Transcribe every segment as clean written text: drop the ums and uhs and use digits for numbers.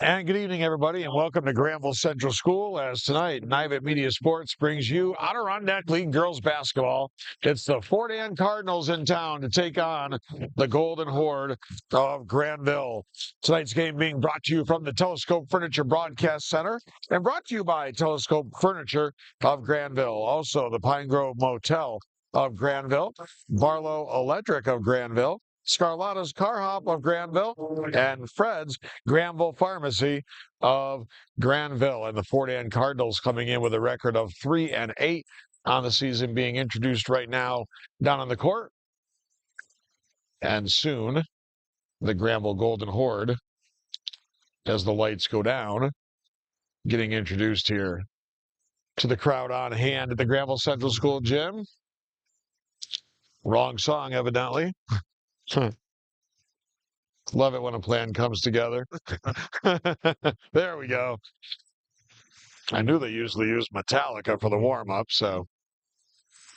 And good evening, everybody, and welcome to Granville Central School. As tonight, Nivet Media Sports brings you Adirondack League girls basketball. It's the Fort Ann Cardinals in town to take on the Golden Horde of Granville. Tonight's game being brought to you from the Telescope Furniture Broadcast Center and brought to you by Telescope Furniture of Granville. Also, the Pine Grove Motel of Granville, Barlow Electric of Granville, Scarlato's Car Hop of Granville, and Fred's Granville Pharmacy of Granville. And the Fort Ann Cardinals coming in with a record of 3-8 on the season, being introduced right now down on the court. And soon, the Granville Golden Horde, as the lights go down, getting introduced here to the crowd on hand at the Granville Central School gym. Wrong song, evidently. Love it when a plan comes together. There we go. I knew they usually use Metallica for the warm-up, so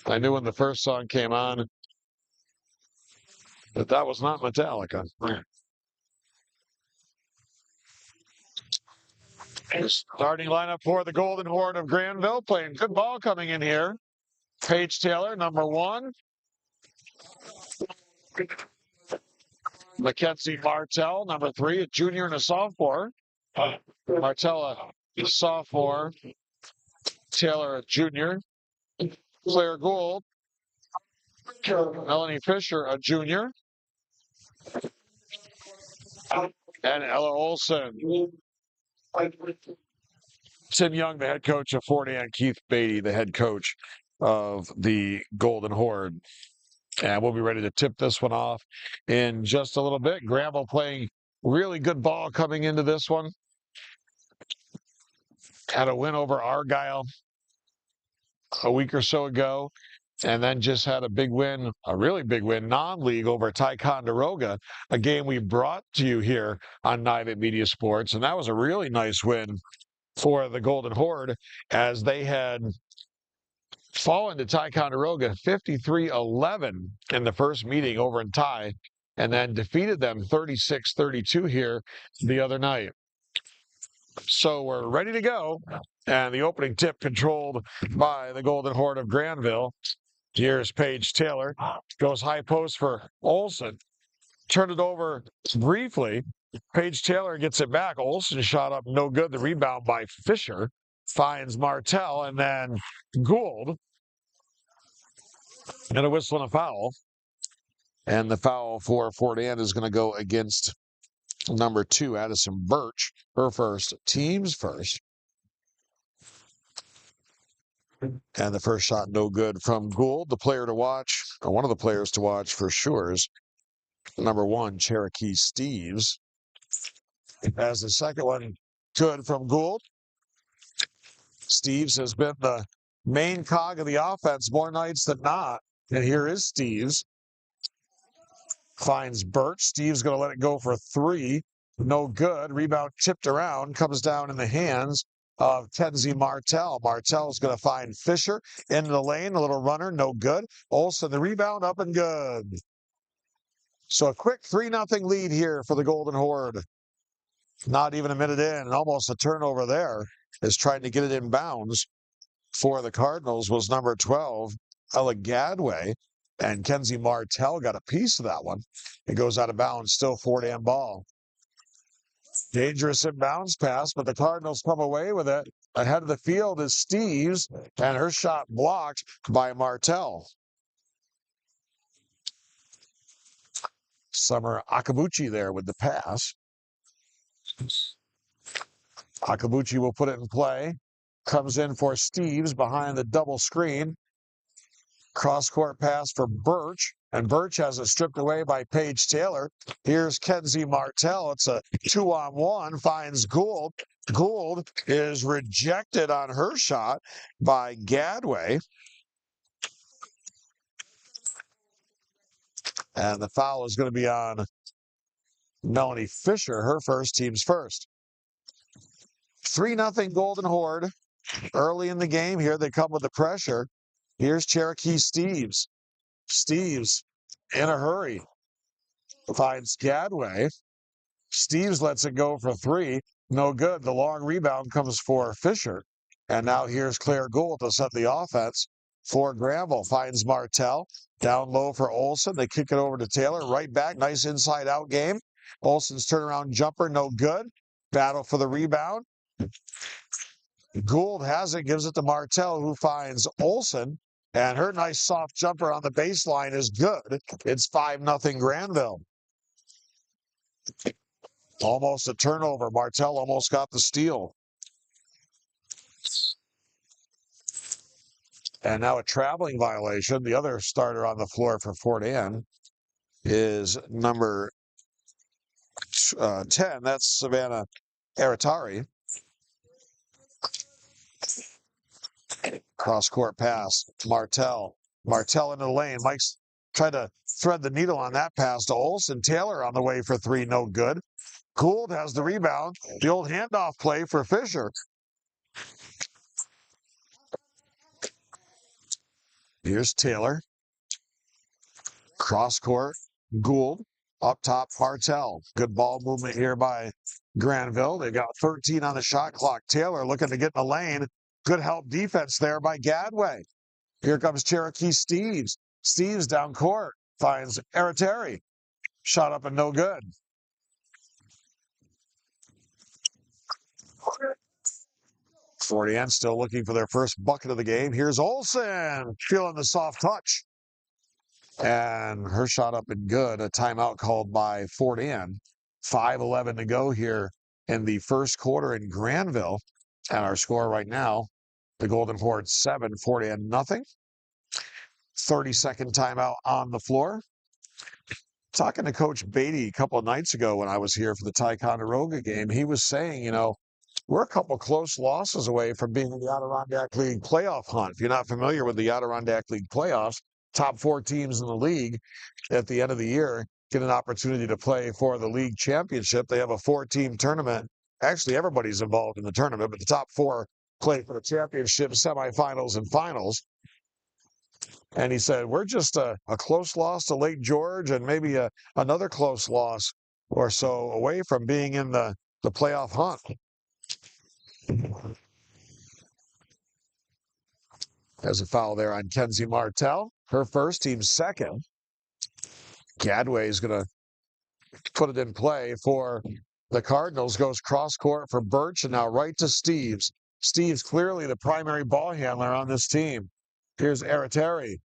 I knew when the first song came on that was not Metallica. Starting lineup for the Golden Horde of Granville, playing good ball coming in here. Paige Taylor, number 1. Mackenzie Martell, number 3, a junior and a sophomore. Martella, a sophomore. Taylor, a junior. Claire Gould. Melanie Fisher, a junior. And Ella Olson. Tim Young, the head coach of Fort Ann. Keith Beatty, the head coach of the Golden Horde. And we'll be ready to tip this one off in just a little bit. Granville playing really good ball coming into this one. Had a win over Argyle a week or so ago, and then just had a big win, a really big win, non-league over Ticonderoga, a game we brought to you here on Nivet Media Sports. And that was a really nice win for the Golden Horde, as they had fallen to Ticonderoga 53-11 in the first meeting over in Ty, and then defeated them 36-32 here the other night. So we're ready to go, and the opening tip controlled by the Golden Horde of Granville. Here's Paige Taylor, goes high post for Olson, turned it over briefly. Paige Taylor gets it back. Olson shot up, no good. The rebound by Fisher finds Martell, and then Gould. And a whistle and a foul. And the foul for Fort Ann is going to go against number 2, Addison Birch, her first, team's first. And the first shot no good from Gould. The player to watch, or one of the players to watch for sure, is number 1, Cherokee Steves. As the second one good from Gould. Steves has been the main cog of the offense more nights than not. And here is Steves. Finds Birch. Steve's going to let it go for 3. No good. Rebound tipped around. Comes down in the hands of Kenzie Martell. Martell's going to find Fisher into the lane. A little runner. No good. Olson, the rebound, up and good. So a quick 3-0 lead here for the Golden Horde. Not even a minute in, and almost a turnover there, is trying to get it in bounds for the Cardinals was number 12, Ella Gadway. And Kenzie Martell got a piece of that one. It goes out of bounds, still Fort Ann ball. Dangerous inbounds pass, but the Cardinals come away with it. Ahead of the field is Steves, and her shot blocked by Martell. Summer Akabuchi there with the pass. Akabuchi will put it in play. Comes in for Steves behind the double screen. Cross-court pass for Birch, and Birch has it stripped away by Paige Taylor. Here's Kenzie Martell. It's a 2-on-1, finds Gould. Gould is rejected on her shot by Gadway. And the foul is going to be on Melanie Fisher, her first, team's first. 3-0 Golden Horde. Early in the game here, they come with the pressure. Here's Cherokee Steves. Steves in a hurry. Finds Gadway. Steves lets it go for 3. No good. The long rebound comes for Fisher. And now here's Claire Gould to set the offense for Granville. Finds Martell. Down low for Olson. They kick it over to Taylor. Right back. Nice inside-out game. Olson's turnaround jumper, no good. Battle for the rebound. Gould has it, gives it to Martell, who finds Olson. And her nice soft jumper on the baseline is good. It's 5-0 Granville. Almost a turnover. Martell almost got the steal. And now a traveling violation. The other starter on the floor for Fort Ann is number 10. That's Savannah Aratari. Cross-court pass. Martell. Martell into the lane. Mike's tried to thread the needle on that pass to Olson. Taylor on the way for three. No good. Gould has the rebound. The old handoff play for Fisher. Here's Taylor. Cross-court. Gould. Up top, Martell. Good ball movement here by Granville. They've got 13 on the shot clock. Taylor looking to get in the lane. Good help defense there by Gadway. Here comes Cherokee Steves. Steves down court. Finds Aratari. Shot up and no good. Fort Ann still looking for their first bucket of the game. Here's Olson feeling the soft touch. And her shot up and good. A timeout called by Fort Ann. 5:11 to go here in the first quarter in Granville. And our score right now, the Golden Horde 7, Fort Ann nothing. 30-second timeout on the floor. Talking to Coach Beatty a couple of nights ago when I was here for the Ticonderoga game, he was saying, we're a couple close losses away from being in the Adirondack League playoff hunt. If you're not familiar with the Adirondack League playoffs, top 4 teams in the league at the end of the year get an opportunity to play for the league championship. They have a 4-team tournament. Actually, everybody's involved in the tournament, but the top 4 play for the championship, semifinals, and finals. And he said, we're just a close loss to Lake George and maybe another close loss or so away from being in the playoff hunt. There's a foul there on Kenzie Martell. Her first, team second. Gadway is going to put it in play for the Cardinals. Goes cross-court for Birch and now right to Steves. Steves clearly the primary ball handler on this team. Here's Aratari.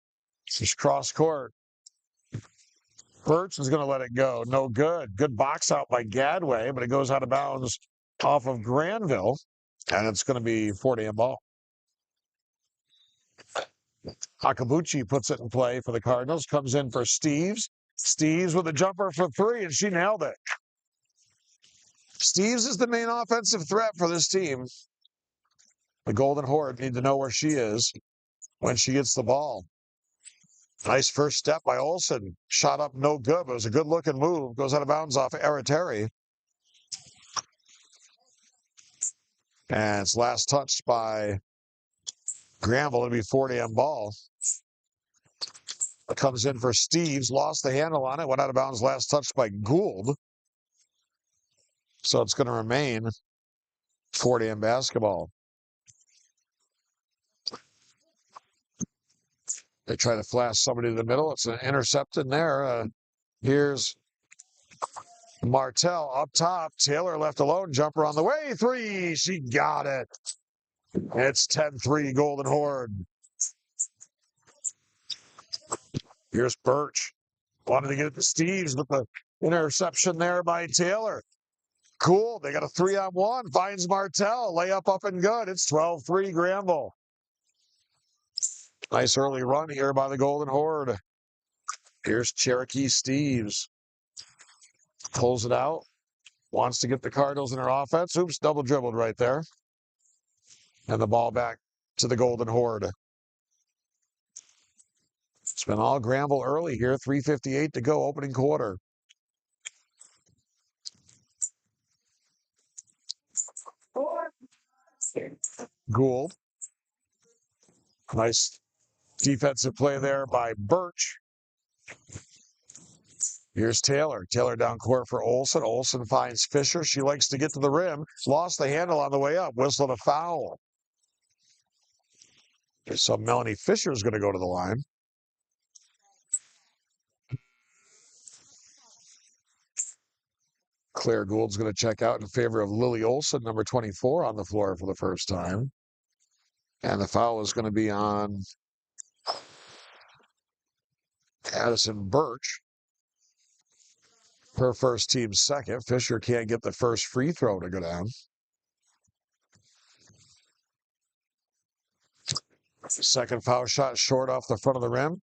She's cross-court. Birch is going to let it go. No good. Good box out by Gadway, but it goes out of bounds off of Granville, and it's going to be Fort Ann ball. Akabuchi puts it in play for the Cardinals. Comes in for Steves. Steves with a jumper for 3, and she nailed it. Steves is the main offensive threat for this team. The Golden Horde need to know where she is when she gets the ball. Nice first step by Olson. Shot up, no good, but it was a good-looking move. Goes out of bounds off Aratari. And it's last touched by Granville. It'll be Fort Ann ball. It comes in for Steves. Lost the handle on it. Went out of bounds last touched by Gould. So it's going to remain Fort Ann basketball. They try to flash somebody to the middle. It's an intercepted there. Here's Martell up top. Taylor left alone. Jumper on the way. 3. She got it. It's 10-3 Golden Horde. Here's Birch. Wanted to get it to Steves, but the interception there by Taylor. Cool. They got a 3-on-1. Finds Martell. Layup up and good. It's 12-3 Granville. Nice early run here by the Golden Horde. Here's Cherokee Steves. Pulls it out. Wants to get the Cardinals in their offense. Oops, double dribbled right there. And the ball back to the Golden Horde. It's been all Granville early here. 3:58 to go, opening quarter. Gould. Nice defensive play there by Birch. Here's Taylor. Taylor down court for Olson. Olson finds Fisher. She likes to get to the rim. Lost the handle on the way up. Whistled a foul. So Melanie Fisher is going to go to the line. Claire Gould's going to check out in favor of Lily Olson, number 24, on the floor for the first time. And the foul is going to be on Addison Birch. Her first, team's second. Fisher can't get the first free throw to go down. Second foul shot short off the front of the rim.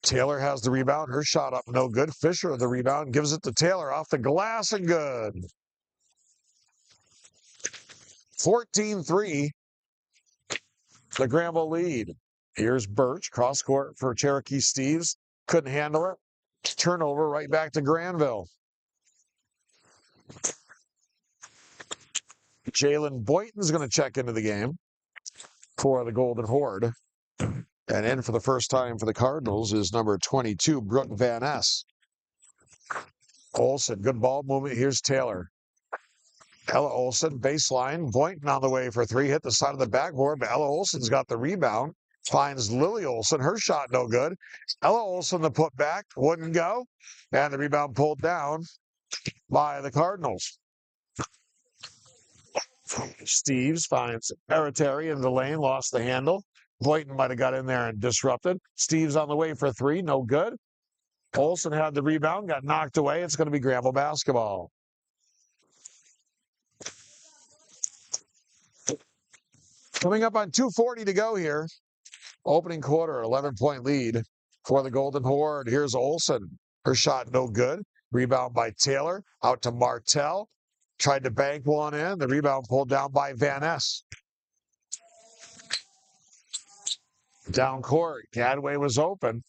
Taylor has the rebound. Her shot up, no good. Fisher, the rebound, gives it to Taylor off the glass and good. 14-3, the Granville lead. Here's Birch, cross court for Cherokee Steves. Couldn't handle it. Turnover right back to Granville. Jalen Boynton's going to check into the game for the Golden Horde. And in for the first time for the Cardinals is number 22, Brooke Van Ness. Olson, good ball movement. Here's Taylor. Ella Olson, baseline. Boynton on the way for three. Hit the side of the backboard, but Ella Olson's got the rebound. Finds Lily Olson. Her shot no good. Ella Olson, the putback, wouldn't go. And the rebound pulled down by the Cardinals. Steves finds Eriteri in the lane, lost the handle. Boynton might have got in there and disrupted. Steves on the way for three, no good. Olson had the rebound, got knocked away. It's going to be Granville basketball. Coming up on 2:40 to go here. Opening quarter, 11-point lead for the Golden Horde. Here's Olson. Her shot no good. Rebound by Taylor. Out to Martell. Tried to bank one in. The rebound pulled down by Van Ness. Down court, Gadway was open.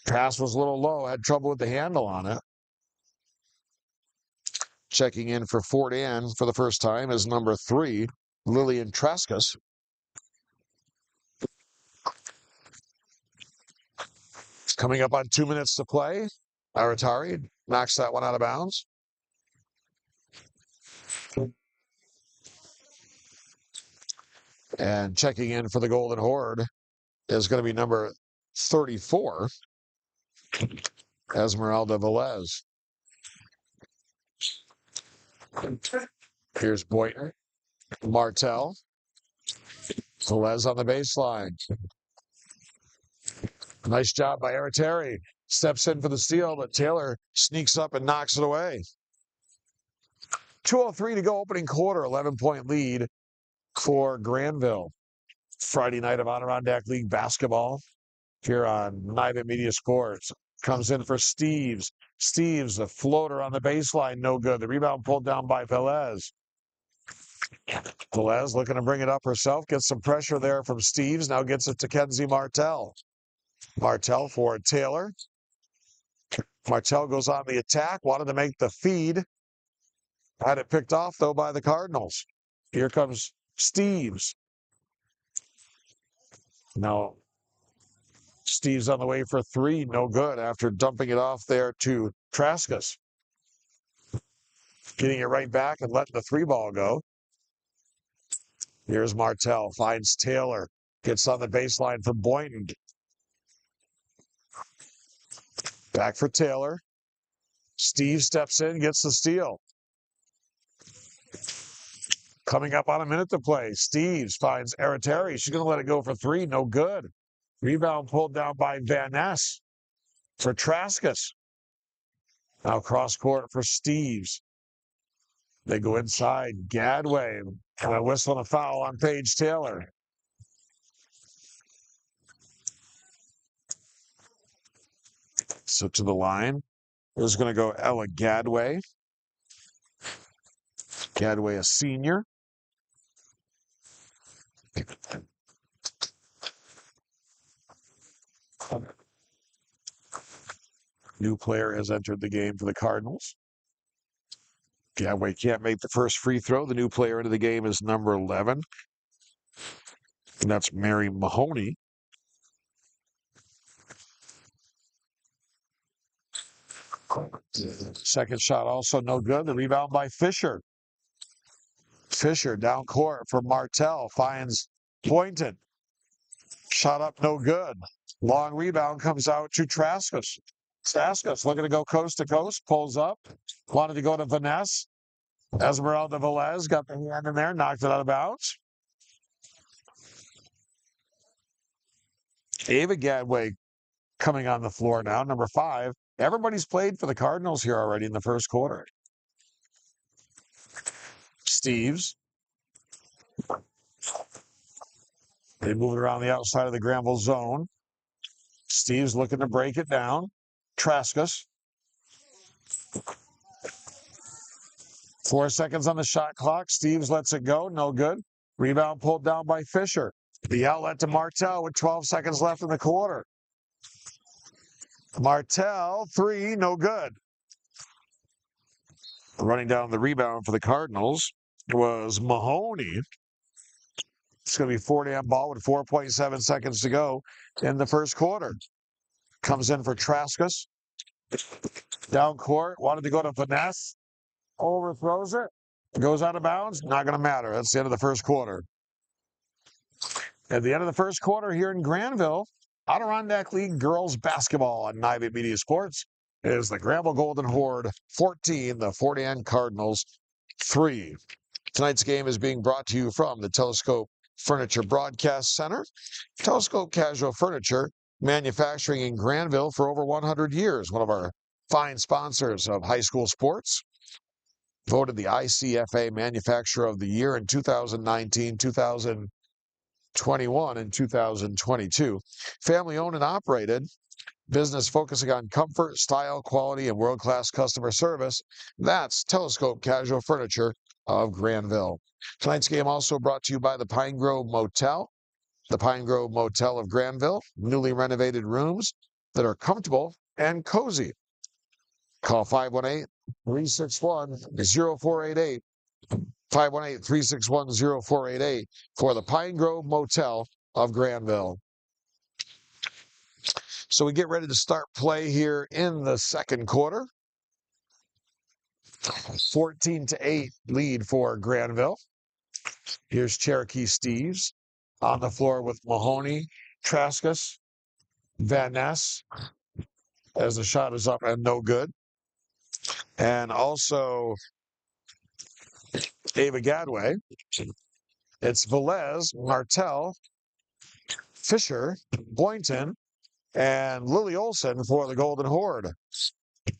Pass was a little low. Had trouble with the handle on it. Checking in for Fort Ann for the first time is number 3, Lillian Traskus. Coming up on 2 minutes to play. Aratari knocks that one out of bounds. And checking in for the Golden Horde is going to be number 34, Esmeralda Velez. Here's Boynton. Martell. Velez on the baseline. Nice job by Eriteri. Steps in for the steal, but Taylor sneaks up and knocks it away. 2:03 to go, opening quarter, 11-point lead for Granville. Friday night of Adirondack League basketball here on Nivet Media Sports. Comes in for Steves. Steves, a floater on the baseline, no good. The rebound pulled down by Velez. Velez looking to bring it up herself. Gets some pressure there from Steves. Now gets it to Kenzie Martell. Martell for Taylor. Martell goes on the attack. Wanted to make the feed. Had it picked off, though, by the Cardinals. Here comes Steves. Now, Steve's on the way for three. No good after dumping it off there to Traskus. Getting it right back and letting the three ball go. Here's Martell. Finds Taylor. Gets on the baseline for Boynton. Back for Taylor. Steve steps in, gets the steal. Coming up on a minute to play. Steves finds Eriteri. She's going to let it go for three. No good. Rebound pulled down by Van Ness for Traskus. Now cross court for Steves. They go inside. Gadway. And a whistle and a foul on Paige Taylor. So to the line is going to go Ella Gadway. Gadway, a senior. New player has entered the game for the Cardinals. Gadway can't make the first free throw. The new player into the game is number 11. And that's Mary Mahoney. Second shot also no good. The rebound by Fisher. Fisher down court for Martell. Finds Boynton. Shot up no good. Long rebound comes out to Traskus. Traskus looking to go coast to coast. Pulls up. Wanted to go to Vanessa. Esmeralda Velez got the hand in there. Knocked it out of bounds. Ava Gadway coming on the floor now, number 5. Everybody's played for the Cardinals here already in the first quarter. Steves. They move it around the outside of the Granville zone. Steves looking to break it down. Traskus. 4 seconds on the shot clock. Steves lets it go. No good. Rebound pulled down by Fisher. The outlet to Martell with 12 seconds left in the quarter. Martell, 3, no good. Running down the rebound for the Cardinals was Mahoney. It's going to be Fort Ann ball with 4.7 seconds to go in the first quarter. Comes in for Traskus. Down court, wanted to go to Vanessa. Overthrows it. Goes out of bounds. Not going to matter. That's the end of the first quarter. At the end of the first quarter here in Granville, Adirondack League girls basketball on Nivet Media Sports is the Granville Golden Horde 14, the Fort Ann Cardinals 3. Tonight's game is being brought to you from the Telescope Furniture Broadcast Center. Telescope Casual Furniture, manufacturing in Granville for over 100 years. One of our fine sponsors of high school sports. Voted the ICFA Manufacturer of the Year in 2019, 2021, and 2022. Family owned and operated. Business focusing on comfort, style, quality, and world-class customer service. That's Telescope Casual Furniture of Granville. Tonight's game also brought to you by the Pine Grove Motel. The Pine Grove Motel of Granville. Newly renovated rooms that are comfortable and cozy. Call 518-361-0488. 518-361-0488 for the Pine Grove Motel of Granville. So we get ready to start play here in the second quarter. 14-8 lead for Granville. Here's Cherokee Steves on the floor with Mahoney, Traskus, Van Ness, as the shot is up and no good. And also Ava Gadway. It's Velez, Martell, Fisher, Boynton, and Lily Olson for the Golden Horde.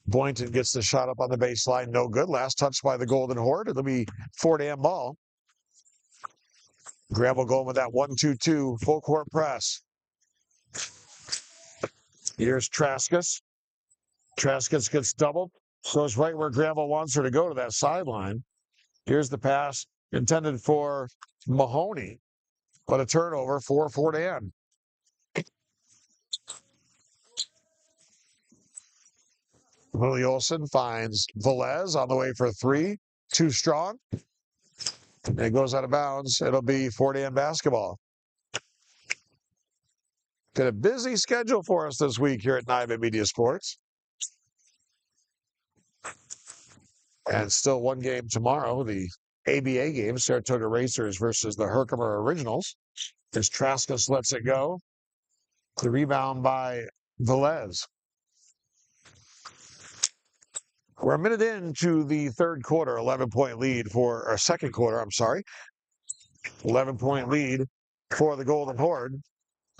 Boynton gets the shot up on the baseline, no good. Last touch by the Golden Horde. It'll be Fort Ann ball. Granville going with that 1-2-2 full court press. Here's Traskus. Traskus gets doubled. Goes right where Granville wants her to go, to that sideline. Here's the pass intended for Mahoney, but a turnover for Fort Ann. Lily Olson finds Velez on the way for 3. Too strong. And it goes out of bounds. It'll be Fort Ann basketball. Got a busy schedule for us this week here at Nivet Media Sports. And still one game tomorrow, the ABA game, Saratoga Racers versus the Herkimer Originals. As Traskus lets it go. The rebound by Velez. We're a minute into the third quarter, 11-point lead for, or second quarter, I'm sorry. 11-point lead for the Golden Horde.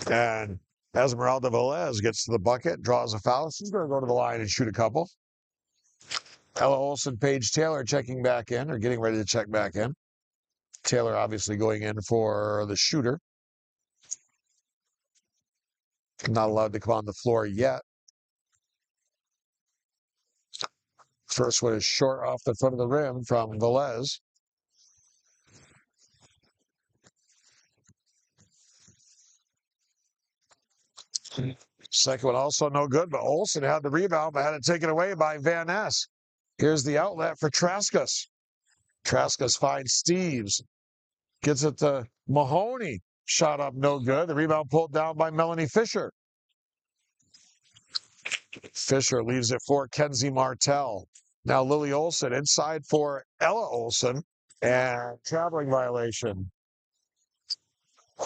And Esmeralda Velez gets to the bucket, draws a foul. She's going to go to the line and shoot a couple. Ella Olson, Paige Taylor checking back in, or getting ready to check back in. Taylor obviously going in for the shooter. Not allowed to come on the floor yet. First one is short off the front of the rim from Velez. Second one also no good, but Olson had the rebound, but had it taken away by Van Ness. Here's the outlet for Traskus. Traskus finds Steves. Gets it to Mahoney. Shot up no good. The rebound pulled down by Melanie Fisher. Fisher leaves it for Kenzie Martell. Now Lily Olson inside for Ella Olson. And traveling violation.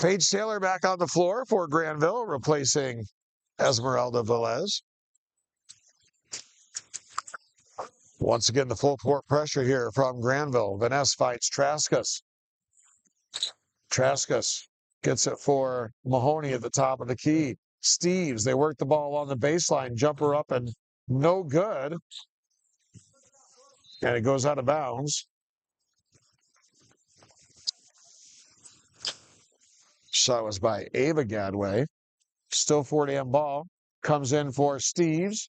Paige Taylor back on the floor for Granville, replacing Esmeralda Velez. Once again, the full court pressure here from Granville. Vanessa fights Traskus. Traskus gets it for Mahoney at the top of the key. Steves, they work the ball on the baseline, jumper up and no good. And it goes out of bounds. Shot was by Ava Gadway. Still Fort Ann ball. Comes in for Steves.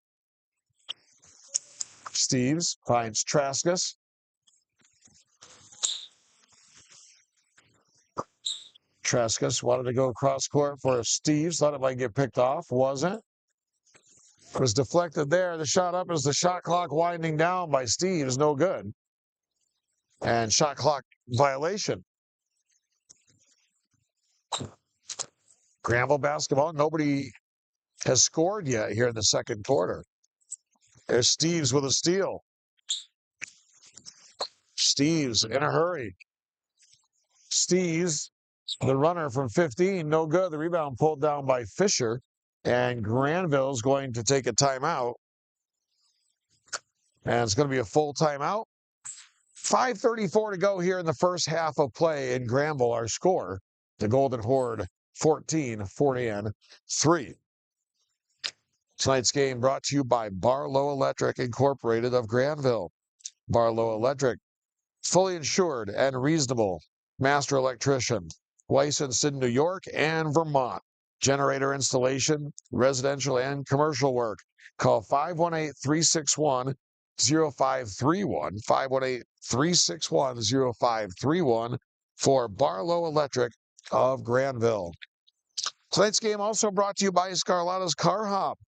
Steves finds Traskus. Traskus wanted to go cross court for Steves. Thought it might get picked off. Wasn't. It was deflected there. The shot up is the shot clock winding down by Steves. No good. And shot clock violation. Granville basketball. Nobody has scored yet here in the second quarter. There's Steves with a steal. Steves in a hurry. Steves, the runner from 15, no good. The rebound pulled down by Fisher. And Granville's going to take a timeout. And it's going to be a full timeout. 5:34 to go here in the first half of play in Granville. Our score, the Golden Horde 14, Fort Ann 3. Tonight's game brought to you by Barlow Electric Incorporated of Granville. Barlow Electric, fully insured and reasonable. Master electrician, licensed in New York and Vermont. Generator installation, residential and commercial work. Call 518-361-0531, 518-361-0531 for Barlow Electric of Granville. Tonight's game also brought to you by Scarlatta's Car Hop.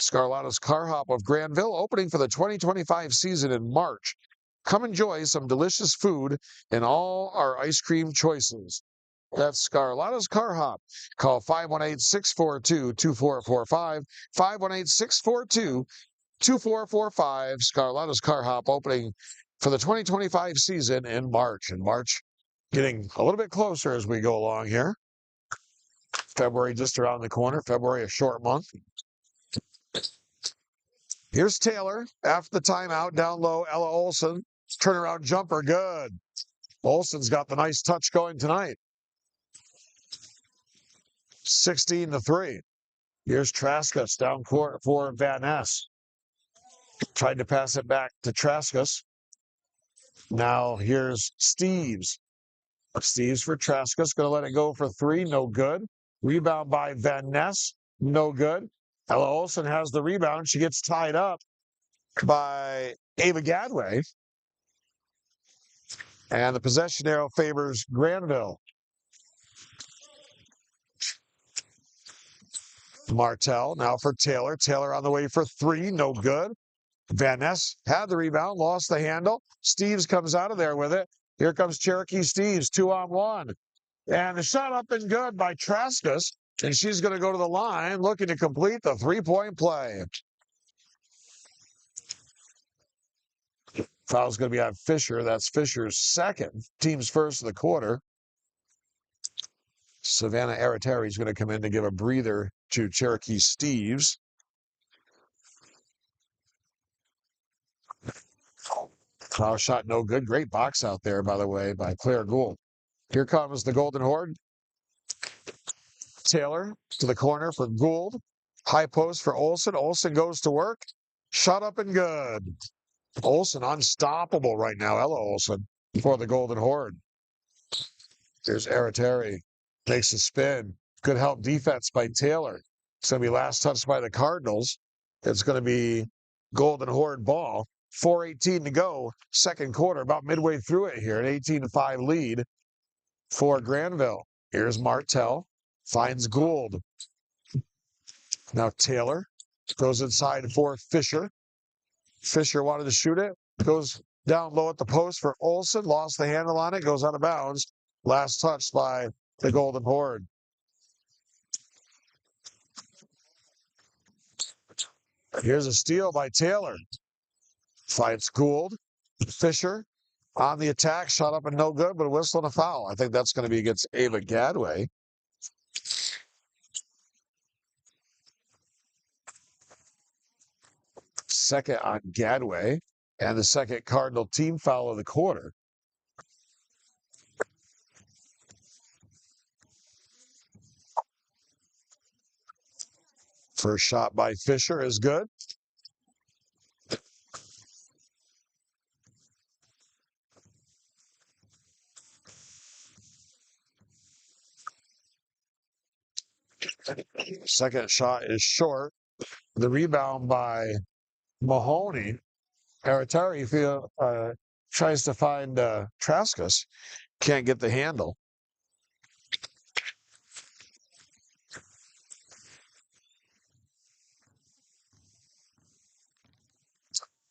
Scarlatta's Car Hop of Granville, opening for the 2025 season in March. Come enjoy some delicious food and all our ice cream choices. That's Scarlatta's Car Hop. Call 518-642-2445, 518-642-2445. Scarlatta's Car Hop opening for the 2025 season in March. And March getting a little bit closer as we go along here. February just around the corner. February, a short month. Here's Taylor after the timeout. Down low, Ella Olson. Turnaround jumper, good. Olson's got the nice touch going tonight. 16-3. Here's Traskus down court for Van Ness. Tried to pass it back to Traskus. Now here's Steves. Steves for Traskus. Going to let it go for three. No good. Rebound by Van Ness. No good. Ella Olson has the rebound. She gets tied up by Ava Gadway. And the possession arrow favors Granville. Martell now for Taylor. Taylor on the way for three. No good. Van Ness had the rebound, lost the handle. Steves comes out of there with it. Here comes Cherokee Steves, 2-on-1. And the shot up and good by Traskus. And she's going to go to the line looking to complete the three-point play. Foul's going to be on Fisher. That's Fisher's second. Team's first of the quarter. Savannah Arateri is going to come in to give a breather to Cherokee Steves. Foul shot no good. Great box out there, by the way, by Claire Gould. Here comes the Golden Horde. Taylor to the corner for Gould. High post for Olson. Olson goes to work. Shot up and good. Olson unstoppable right now. Ella Olson for the Golden Horde. There's Arateri. Makes a spin. Good help defense by Taylor. It's going to be last touch by the Cardinals. It's going to be Golden Horde ball. 4:18 to go. Second quarter, about midway through it here. An 18-5 lead for Granville. Here's Martell. Finds Gould. Now Taylor goes inside for Fisher. Fisher wanted to shoot it. Goes down low at the post for Olson. Lost the handle on it. Goes out of bounds. Last touch by the Golden Horde. Here's a steal by Taylor. Fights Gould. Fisher on the attack. Shot up and no good, but a whistle and a foul. I think that's going to be against Ava Gadway. Second on Gadway. And the second Cardinal team foul of the quarter. First shot by Fisher is good. Second shot is short. The rebound by Mahoney. Aratari tries to find Traskus. Can't get the handle.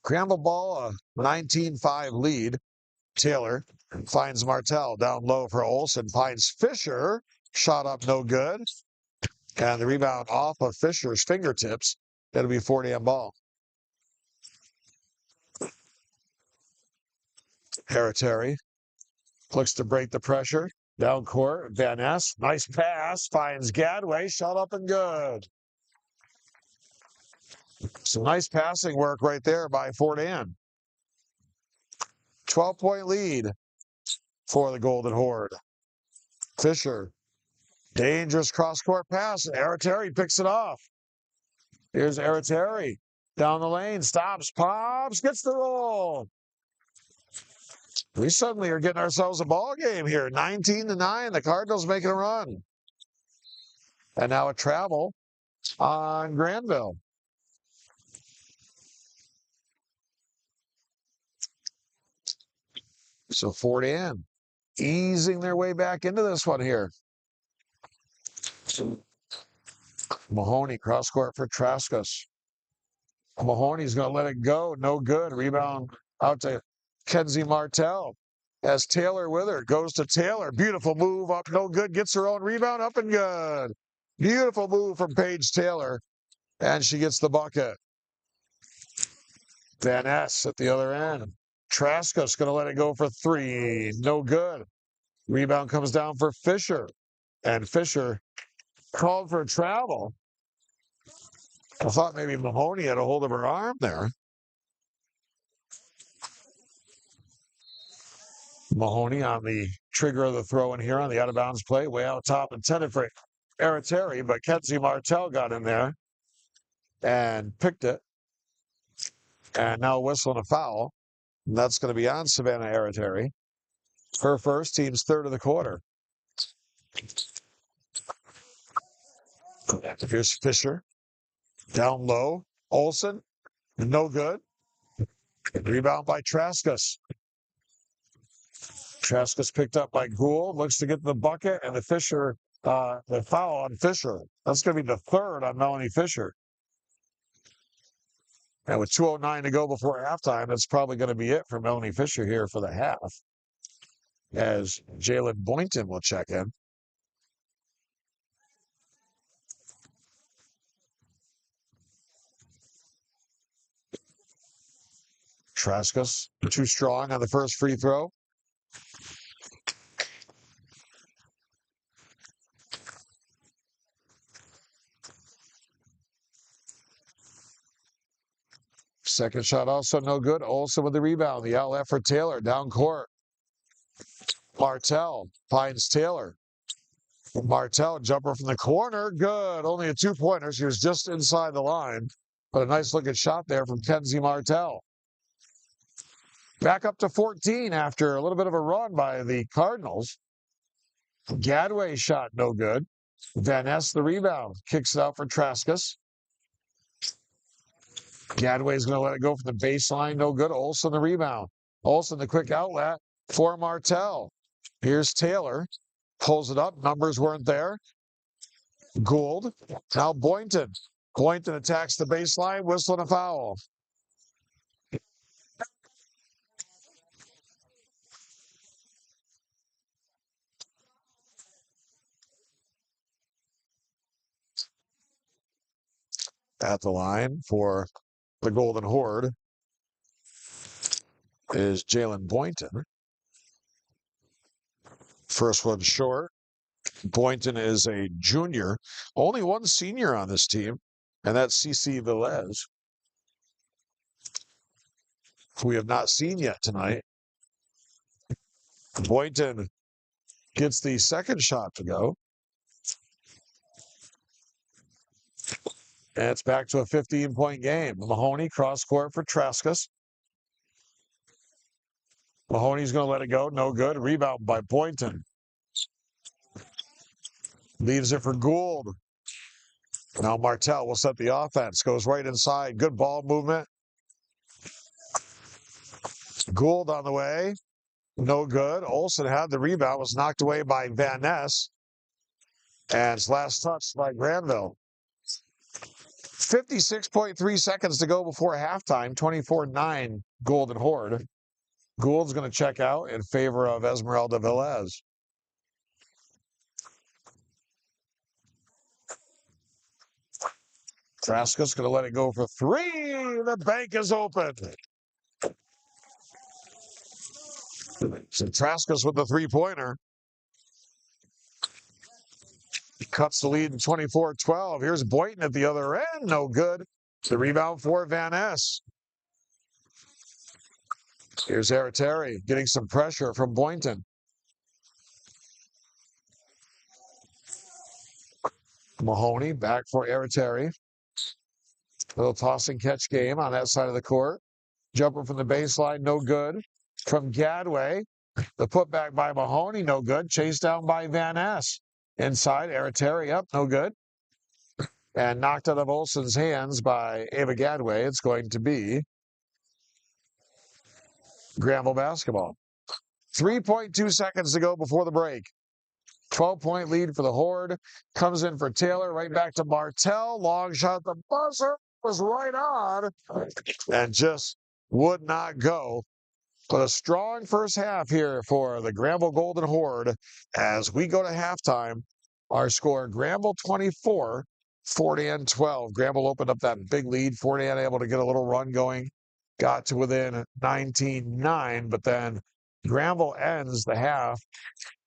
Granville ball, a 19-5 lead. Taylor finds Martell down low for Olson. Finds Fisher. Shot up, no good. And the rebound off of Fisher's fingertips. That'll be Fort Ann ball. Aratari looks to break the pressure. Down court, Van Ness. Nice pass. Finds Gadway. Shot up and good. Some nice passing work right there by Fort Ann. 12-point lead for the Golden Horde. Fisher. Dangerous cross-court pass. Aratari picks it off. Here's Aratari. Down the lane. Stops. Pops. Gets the roll. We suddenly are getting ourselves a ball game here. 19-9. The Cardinals making a run. And now a travel on Granville. So Fort Ann easing their way back into this one here. Mahoney cross court for Traskus. Mahoney's going to let it go. No good. Rebound out to Kenzie Martell. As Taylor with her. Goes to Taylor. Beautiful move up. No good. Gets her own rebound. Up and good. Beautiful move from Paige Taylor. And she gets the bucket. Van Ness at the other end. Traskus going to let it go for three. No good. Rebound comes down for Fisher. And Fisher called for a travel. I thought maybe Mahoney had a hold of her arm there. Mahoney on the trigger of the throw in here on the out-of-bounds play. Way out top, intended for Aratari, but Kenzie Martell got in there and picked it. And now whistling a foul. And that's going to be on Savannah Aratari. Her first, team's third of the quarter. Here's Fisher. Down low. Olson. No good. Rebound by Traskus. Traskus picked up by Gould. Looks to get the bucket. And the foul on Fisher. That's going to be the third on Melanie Fisher. And with 2:09 to go before halftime, that's probably going to be it for Melanie Fisher here for the half. As Jalen Boynton will check in. Traskus, too strong on the first free throw. Second shot also no good. Olsen with the rebound. The outlet for Taylor. Down court. Martell finds Taylor. Martell, jumper from the corner. Good. Only a two-pointer. She was just inside the line. But a nice-looking shot there from Kenzie Martell. Back up to 14 after a little bit of a run by the Cardinals. Gadway shot no good. Van Ness the rebound. Kicks it out for Traskus. Gadway's going to let it go from the baseline. No good. Olsen the rebound. Olsen the quick outlet for Martell. Here's Taylor. Pulls it up. Numbers weren't there. Gould. Now Boynton. Boynton attacks the baseline. Whistling a foul. At the line for the Golden Horde is Jalen Boynton. First one short. Boynton is a junior. Only one senior on this team, and that's CC Velez, who we have not seen yet tonight. Boynton gets the second shot to go. And it's back to a 15-point game. Mahoney cross court for Traskus. Mahoney's going to let it go. No good. Rebound by Boynton. Leaves it for Gould. Now Martell will set the offense. Goes right inside. Good ball movement. Gould on the way. No good. Olsen had the rebound. Was knocked away by Van Ness. And it's last touch by Granville. 56.3 seconds to go before halftime. 24-9 Golden Horde. Gould's going to check out in favor of Esmeralda Velez. Traskus going to let it go for three. The bank is open. So Traskus with the three-pointer. Cuts the lead in 24-12. Here's Boynton at the other end. No good. The rebound for Van Ness. Here's Arateri getting some pressure from Boynton. Mahoney back for Arateri. Little toss and catch game on that side of the court. Jumper from the baseline, no good. From Gadway, the putback by Mahoney, no good. Chased down by Van Ness. Inside, Arateri up, no good. And knocked out of Olsen's hands by Ava Gadway. It's going to be Granville basketball. 3.2 seconds to go before the break. 12-point lead for the Horde. Comes in for Taylor, right back to Martell. Long shot, the buzzer was right on and just would not go. But a strong first half here for the Granville Golden Horde as we go to halftime. Our score, Granville 24, Fort Ann 12. Granville opened up that big lead. Fort Ann able to get a little run going. Got to within 19-9, but then Granville ends the half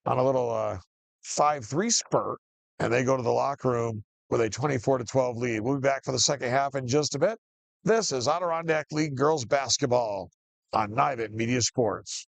on a little 5-3 spurt, and they go to the locker room with a 24-12 lead. We'll be back for the second half in just a bit. This is Adirondack League Girls Basketball on Nivet Media Sports.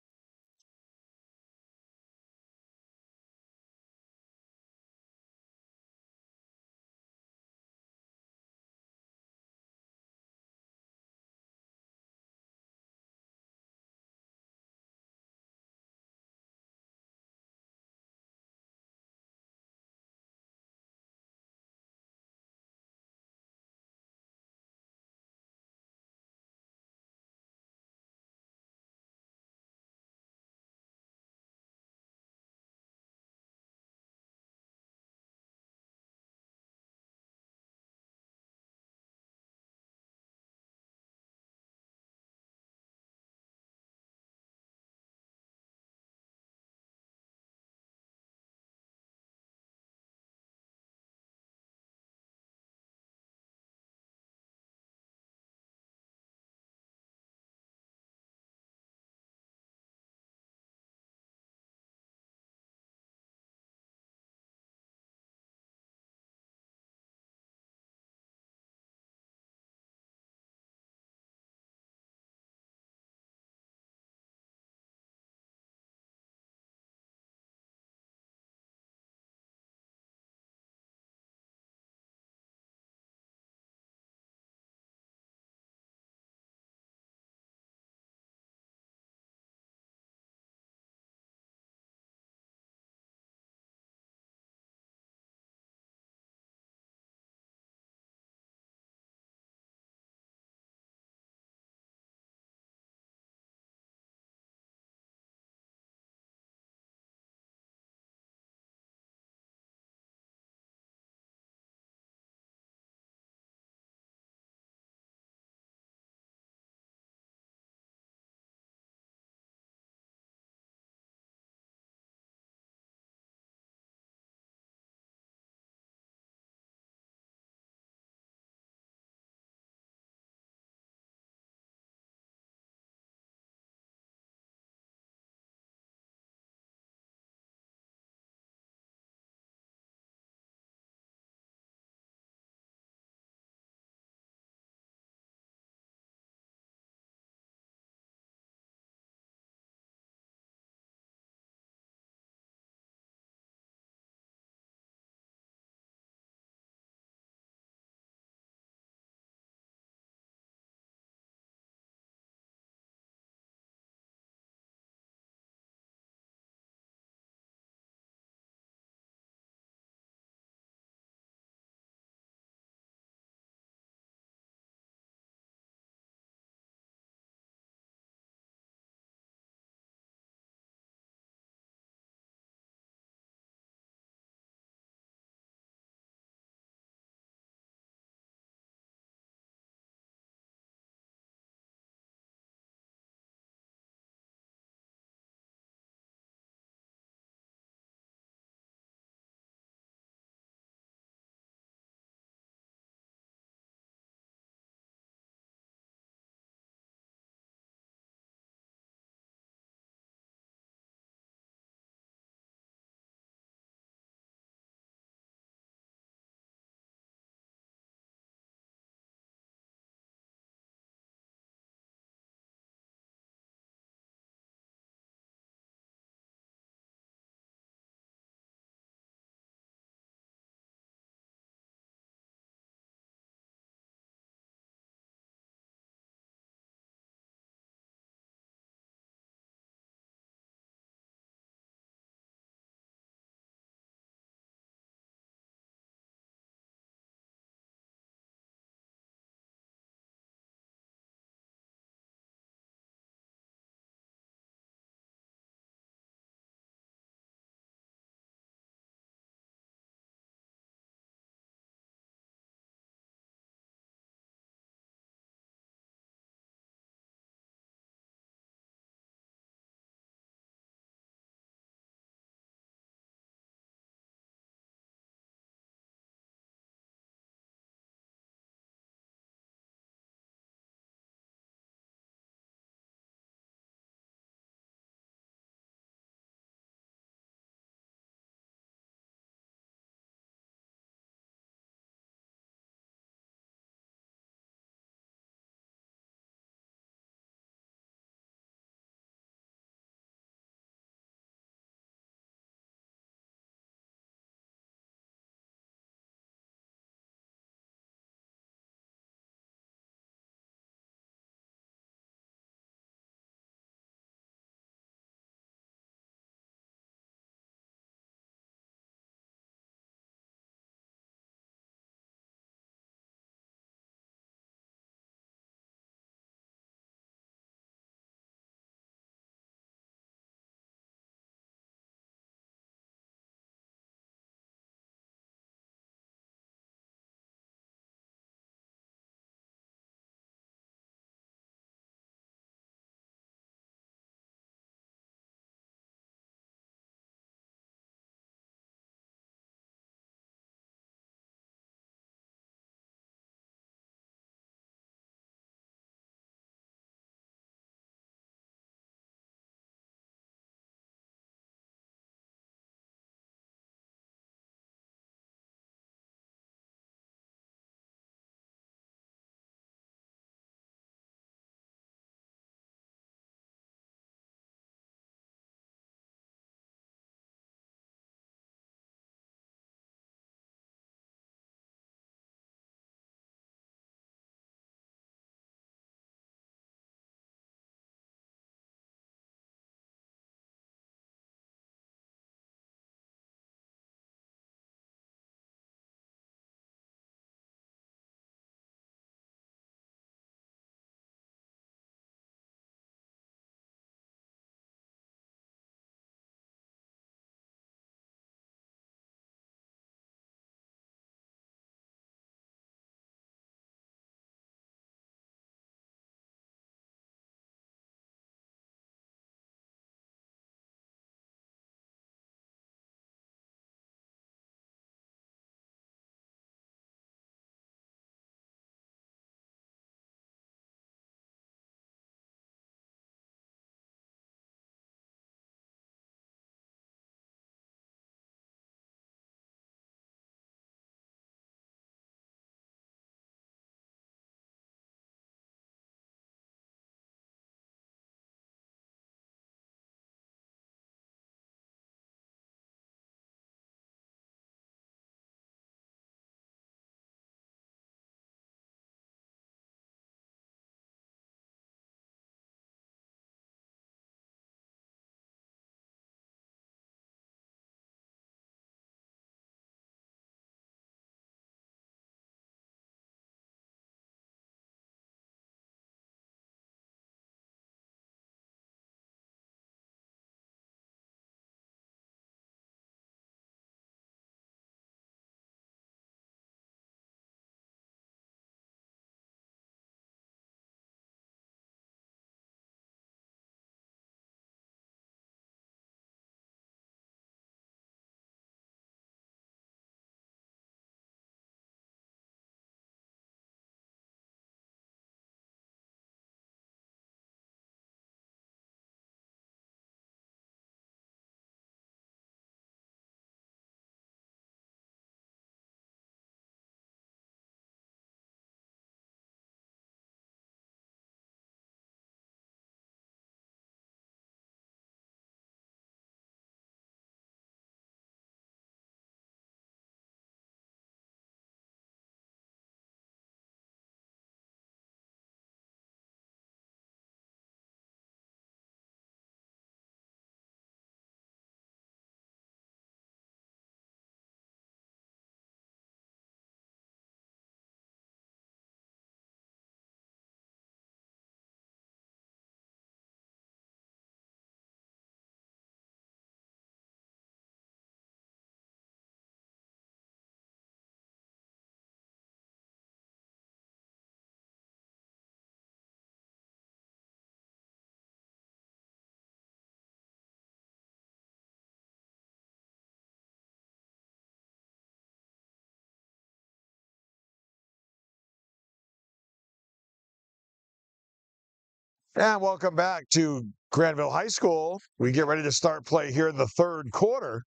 And welcome back to Granville High School. We get ready to start play here in the third quarter.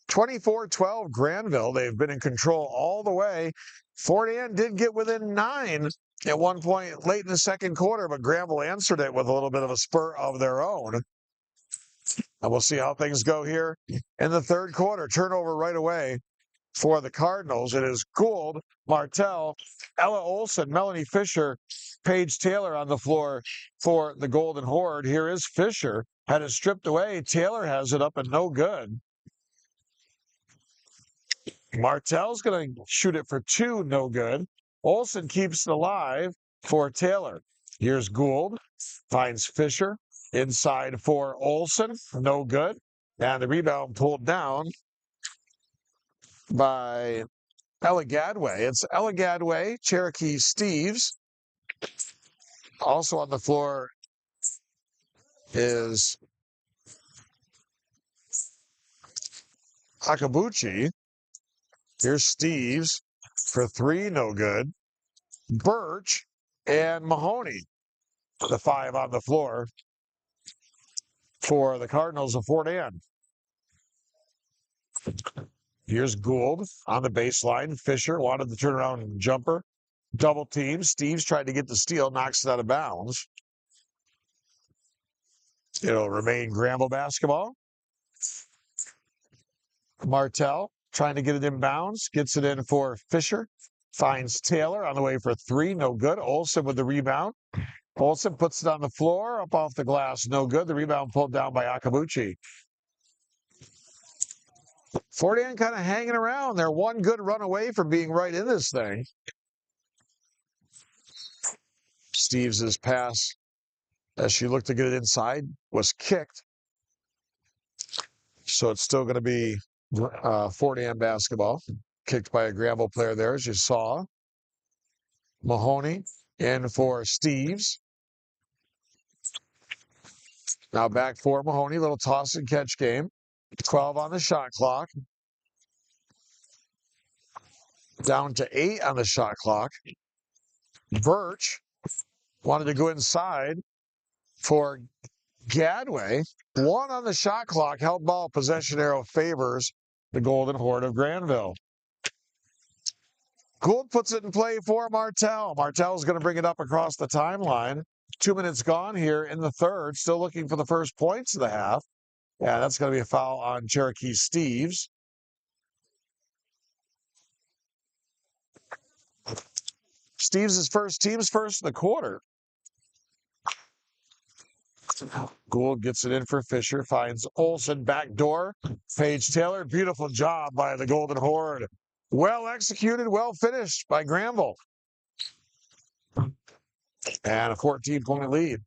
24-12 Granville. They've been in control all the way. Fort Ann did get within 9 at one point late in the second quarter, but Granville answered it with a little bit of a spurt of their own. And we'll see how things go here in the third quarter. Turnover right away for the Cardinals. It is Gould, Martell, Ella Olson, Melanie Fisher, Paige Taylor on the floor for the Golden Horde. Here is Fisher. Had it stripped away. Taylor has it up and no good. Martell's going to shoot it for 2, no good. Olson keeps it alive for Taylor. Here's Gould, finds Fisher. Inside for Olson, no good. And the rebound pulled down by Ella Gadway. It's Ella Gadway, Cherokee Steves. Also on the floor is Akabuchi. Here's Steves for 3, no good. Birch and Mahoney, the 5 on the floor for the Cardinals of Fort Ann. Here's Gould on the baseline. Fisher wanted the turnaround jumper. Double team. Steves tried to get the steal, knocks it out of bounds. It'll remain Granville basketball. Martell trying to get it in bounds. Gets it in for Fisher. Finds Taylor on the way for 3. No good. Olson with the rebound. Olson puts it on the floor. Up off the glass. No good. The rebound pulled down by Akabuchi. Fort Ann kind of hanging around. They're one good run away from being right in this thing. Steves' pass, as she looked to get it inside, was kicked. So it's still going to be Fort Ann basketball. Kicked by a Granville player there, as you saw. Mahoney in for Steves. Now back for Mahoney. Little toss and catch game. 12 on the shot clock. Down to 8 on the shot clock. Birch wanted to go inside for Gadway. 1 on the shot clock. Held ball. Possession arrow favors the Golden Horde of Granville. Gould puts it in play for Martell. Martell's going to bring it up across the timeline. 2 minutes gone here in the third. Still looking for the first points of the half. Yeah, that's going to be a foul on Cherokee Steves. Steves' team's first in the quarter. Gould gets it in for Fisher, finds Olson back door. Paige Taylor, beautiful job by the Golden Horde. Well executed, well finished by Granville. And a 14-point lead.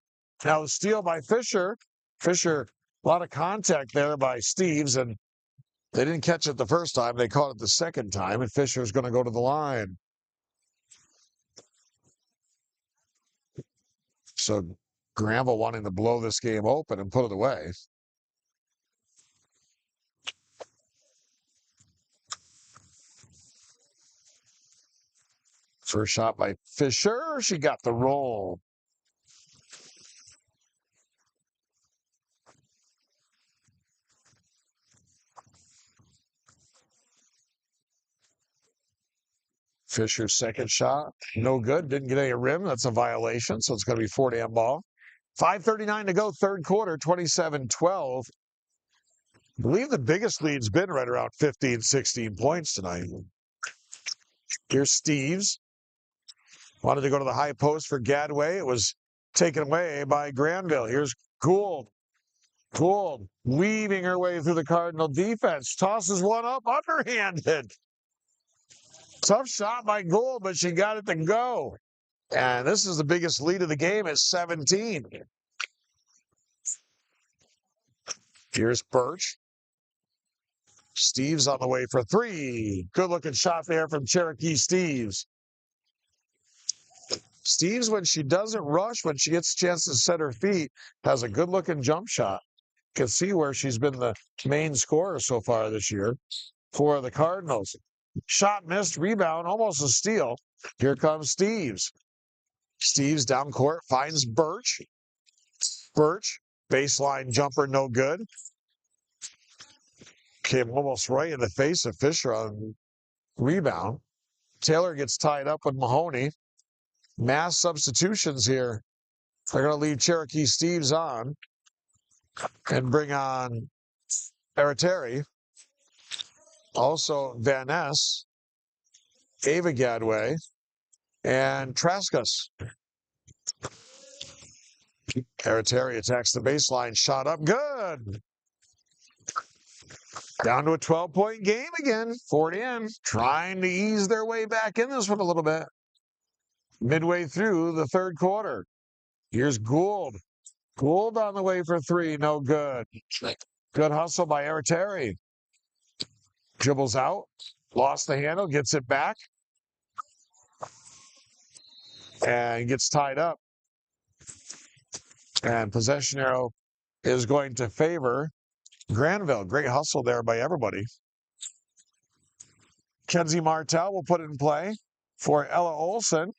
Now the steal by Fisher. Fisher, a lot of contact there by Steves, and they didn't catch it the first time. They caught it the second time, and Fisher's going to go to the line. So Granville wanting to blow this game open and put it away. First shot by Fisher. She got the roll. Fisher's second shot, no good. Didn't get any rim. That's a violation, so it's going to be Fort Ann ball. 5:39 to go, third quarter, 27-12. I believe the biggest lead's been right around 15, 16 points tonight. Here's Steves. Wanted to go to the high post for Gadway. It was taken away by Granville. Here's Gould. Gould weaving her way through the Cardinal defense. Tosses one up, underhanded. Tough shot by Gould, but she got it to go. And this is the biggest lead of the game at 17. Here's Birch. Steves on the way for 3. Good-looking shot there from Cherokee Steves. Steves, when she doesn't rush, when she gets a chance to set her feet, has a good-looking jump shot. You can see where she's been the main scorer so far this year for the Cardinals. Shot missed, rebound, almost a steal. Here comes Steves. Steves down court, finds Birch. Birch, baseline jumper, no good. Came almost right in the face of Fisher on rebound. Taylor gets tied up with Mahoney. Mass substitutions here. They're going to leave Cherokee Steves on and bring on Eriteri. Also Van Ness, Ava Gadway, and Traskus. Eriteri attacks the baseline. Shot up. Good. Down to a 12-point game again. Fort Ann trying to ease their way back in this one a little bit. Midway through the third quarter. Here's Gould. Gould on the way for three. No good. Good hustle by Eriteri. Dribbles out. Lost the handle. Gets it back. And gets tied up. And possession arrow is going to favor Granville. Great hustle there by everybody. Kenzie Martell will put it in play for Ella Olson.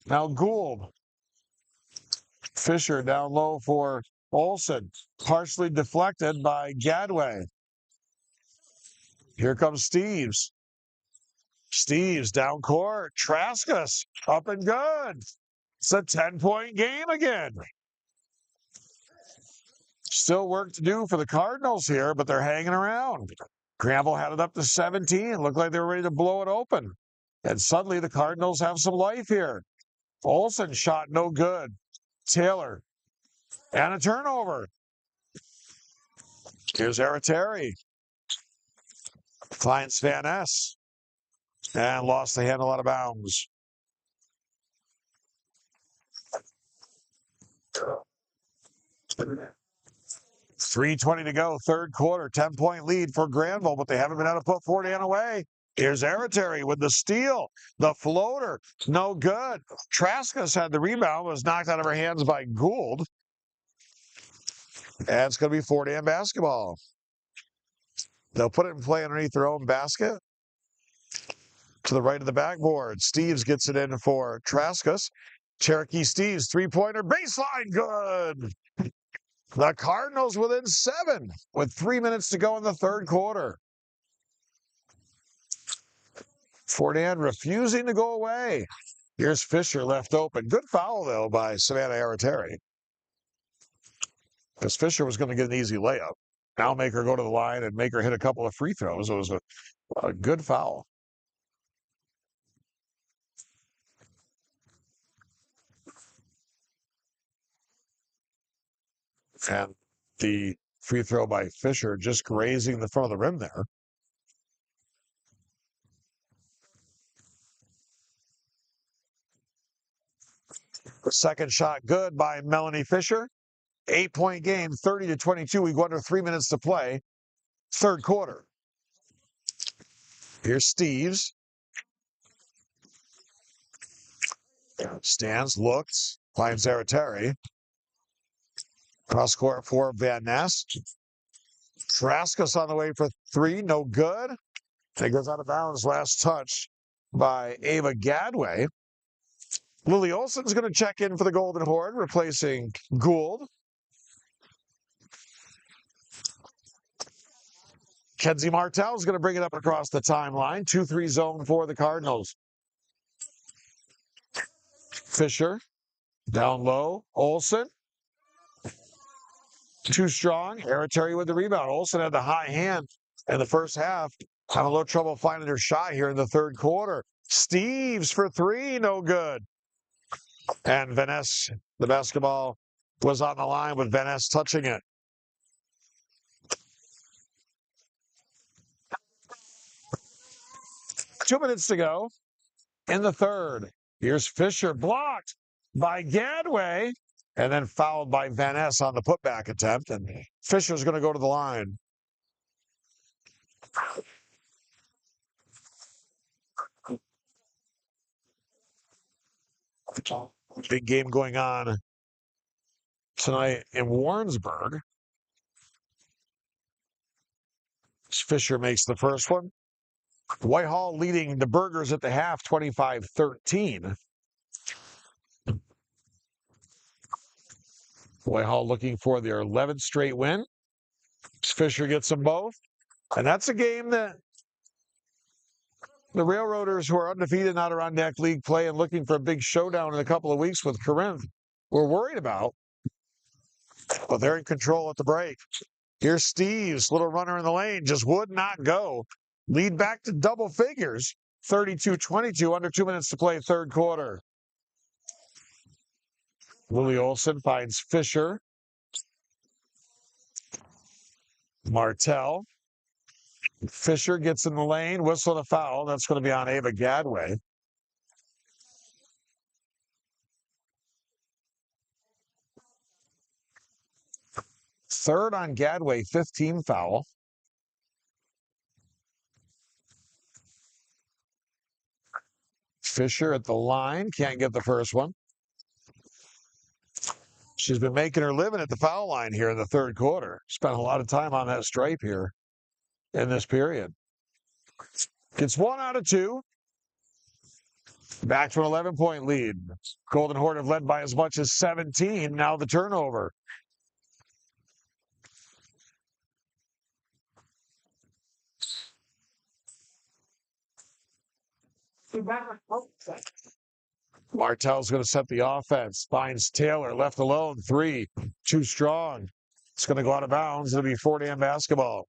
Now Gould. Fisher down low for Olson. Partially deflected by Gadway. Here comes Steves. Steves down court. Traskus up and good. It's a 10-point game again. Still work to do for the Cardinals here, but they're hanging around. Granville had it up to 17. Looked like they were ready to blow it open. And suddenly the Cardinals have some life here. Olson shot no good. Taylor. And a turnover. Here's Eriteri. Finds Van Ness. And lost the handle out of bounds. .320 to go, third quarter, 10-point lead for Granville, but they haven't been able to put Fort Ann away. Here's Eriteri with the steal. The floater, no good. Traskus had the rebound, was knocked out of her hands by Gould. And it's going to be Fort Ann basketball. They'll put it in play underneath their own basket. To the right of the backboard, Steves gets it in for Traskus. Cherokee Steves, three-pointer, baseline, good. The Cardinals within 7 with 3 minutes to go in the third quarter. Fort Ann refusing to go away. Here's Fisher left open. Good foul, though, by Savannah Eriteri. Because Fisher was going to get an easy layup. Now make her go to the line and make her hit a couple of free throws. It was a good foul. And the free throw by Fisher just grazing the front of the rim there. The second shot good by Melanie Fisher. 8-point game, 30-22. We go under 3 minutes to play. Third quarter. Here's Steves. Stands, looks, finds Eriteri. Cross court for Van Ness. Traskus on the way for three, no good. It goes out of bounds. Last touch by Ava Gadway. Lily Olson's going to check in for the Golden Horde, replacing Gould. Kenzie Martell is going to bring it up across the timeline. 2-3 zone for the Cardinals. Fisher down low. Olson. Too strong. Eriteri with the rebound. Olson had the high hand in the first half. Having a little trouble finding her shot here in the third quarter. Steves for three, no good. And Van Ness, the basketball was on the line with Van Ness touching it. Two minutes to go in the third. Here's Fisher blocked by Gadway and then fouled by Van Ness on the putback attempt. And Fisher's going to go to the line. Big game going on tonight in Warrensburg. Fisher makes the first one. Whitehall leading the Burgers at the half, 25-13. Hall looking for their 11th straight win. Fisher gets them both. And that's a game that the Railroaders, who are undefeated in Adirondack League play and looking for a big showdown in a couple of weeks with Corinth, we're worried about. But they're in control at the break. Here's Steve's little runner in the lane, just would not go. Lead back to double figures, 32-22, under 2 minutes to play third quarter. Willie Olson finds Fisher. Martell. Fisher gets in the lane, whistle and a foul. That's going to be on Ava Gadway. Third on Gadway, 15 foul. Fisher at the line, can't get the first one. She's been making her living at the foul line here in the third quarter. Spent a lot of time on that stripe here in this period. Gets 1 out of 2. Back to an 11-point lead. Golden Horde have led by as much as 17. Now the turnover. Martell's going to set the offense. Finds Taylor left alone. 3, too strong. It's going to go out of bounds. It'll be Fort Ann basketball.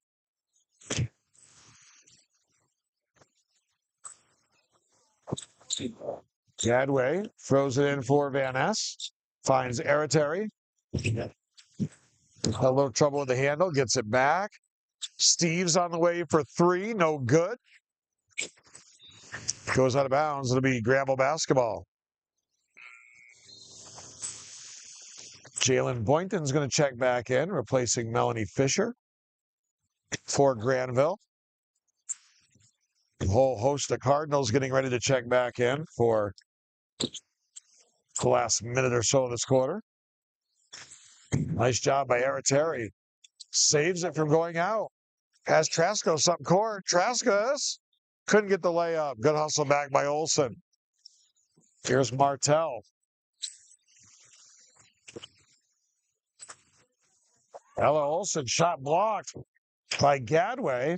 Gadway throws it in for Van Ness. Finds Aratari. A little trouble with the handle. Gets it back. Steve's on the way for 3. No good. Goes out of bounds. It'll be Granville basketball. Jalen Boynton's going to check back in, replacing Melanie Fisher for Granville. A whole host of Cardinals getting ready to check back in for the last minute or so of this quarter. Nice job by Aratari. Saves it from going out. Has Traskos up court. Traskos couldn't get the layup. Good hustle back by Olson. Here's Martell. Ella Olson, shot blocked by Gadway.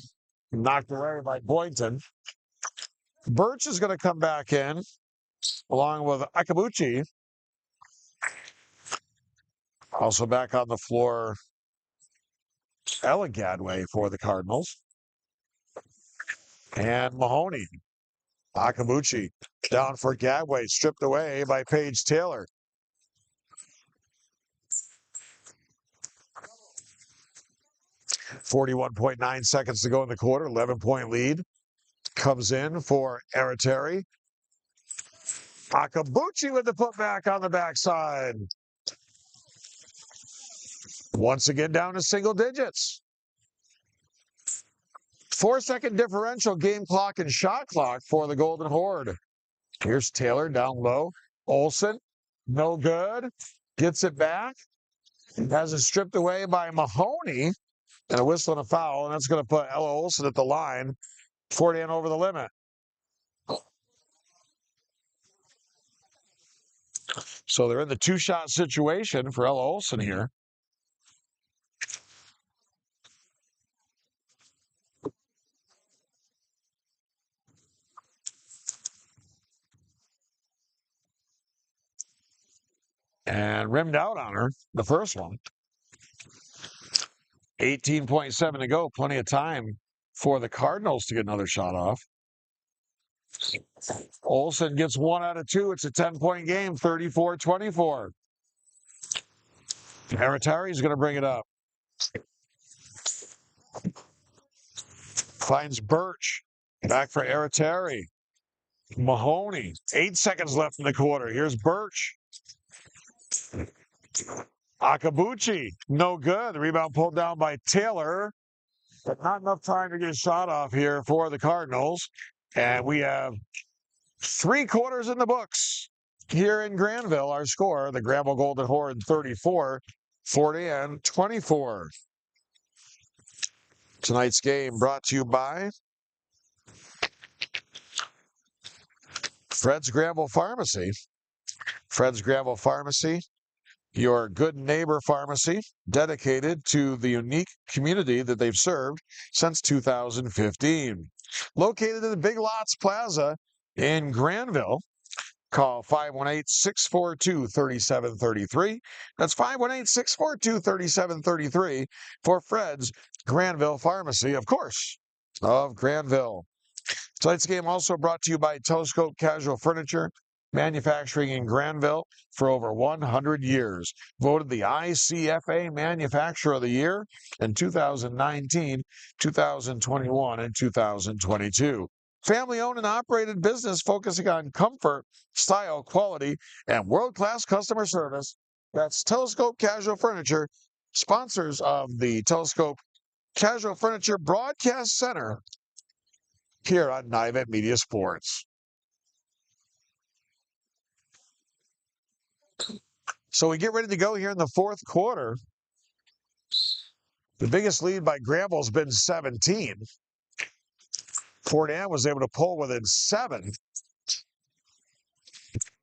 Knocked away by Boynton. Birch is going to come back in, along with Akabuchi. Also back on the floor, Ella Gadway for the Cardinals. And Mahoney. Akabuchi down for Gadway, stripped away by Paige Taylor. .9 seconds to go in the quarter. 11-point lead. Comes in for Aratari. Akabuchi with the putback on the backside. Once again down to single digits. 4-second differential, game clock and shot clock for the Golden Horde. Here's Taylor down low. Olson, no good. Gets it back. Has it stripped away by Mahoney. And a whistle and a foul, and that's going to put Ella Olson at the line. Fort Ann over the limit. So they're in the two-shot situation for Ella Olson here. And rimmed out on her, the first one. 18.7 to go. Plenty of time for the Cardinals to get another shot off. Olson gets 1 out of 2. It's a 10-point game, 34-24. Aratari is going to bring it up. Finds Birch. Back for Aratari. Mahoney. 8 seconds left in the quarter. Here's Birch. Akabuchi, no good. The rebound pulled down by Taylor. But not enough time to get a shot off here for the Cardinals. And we have 3 quarters in the books here in Granville. Our score, the Granville Golden Horde 34, Fort Ann 24. Tonight's game brought to you by Fred's Granville Pharmacy. Fred's Granville Pharmacy your good neighbor pharmacy dedicated to the unique community that they've served since 2015. Located in the Big Lots Plaza in Granville, call 518-642-3733. That's 518-642-3733 for Fred's Granville Pharmacy, of course, of Granville. Tonight's game also brought to you by Telescope Casual Furniture, manufacturing in Granville for over 100 years. Voted the ICFA Manufacturer of the Year in 2019, 2021, and 2022. Family-owned and operated business focusing on comfort, style, quality, and world-class customer service. That's Telescope Casual Furniture, sponsors of the Telescope Casual Furniture Broadcast Center here on Nivet Media Sports. So we get ready to go here in the fourth quarter. The biggest lead by Granville has been 17. Fort Ann was able to pull within 7.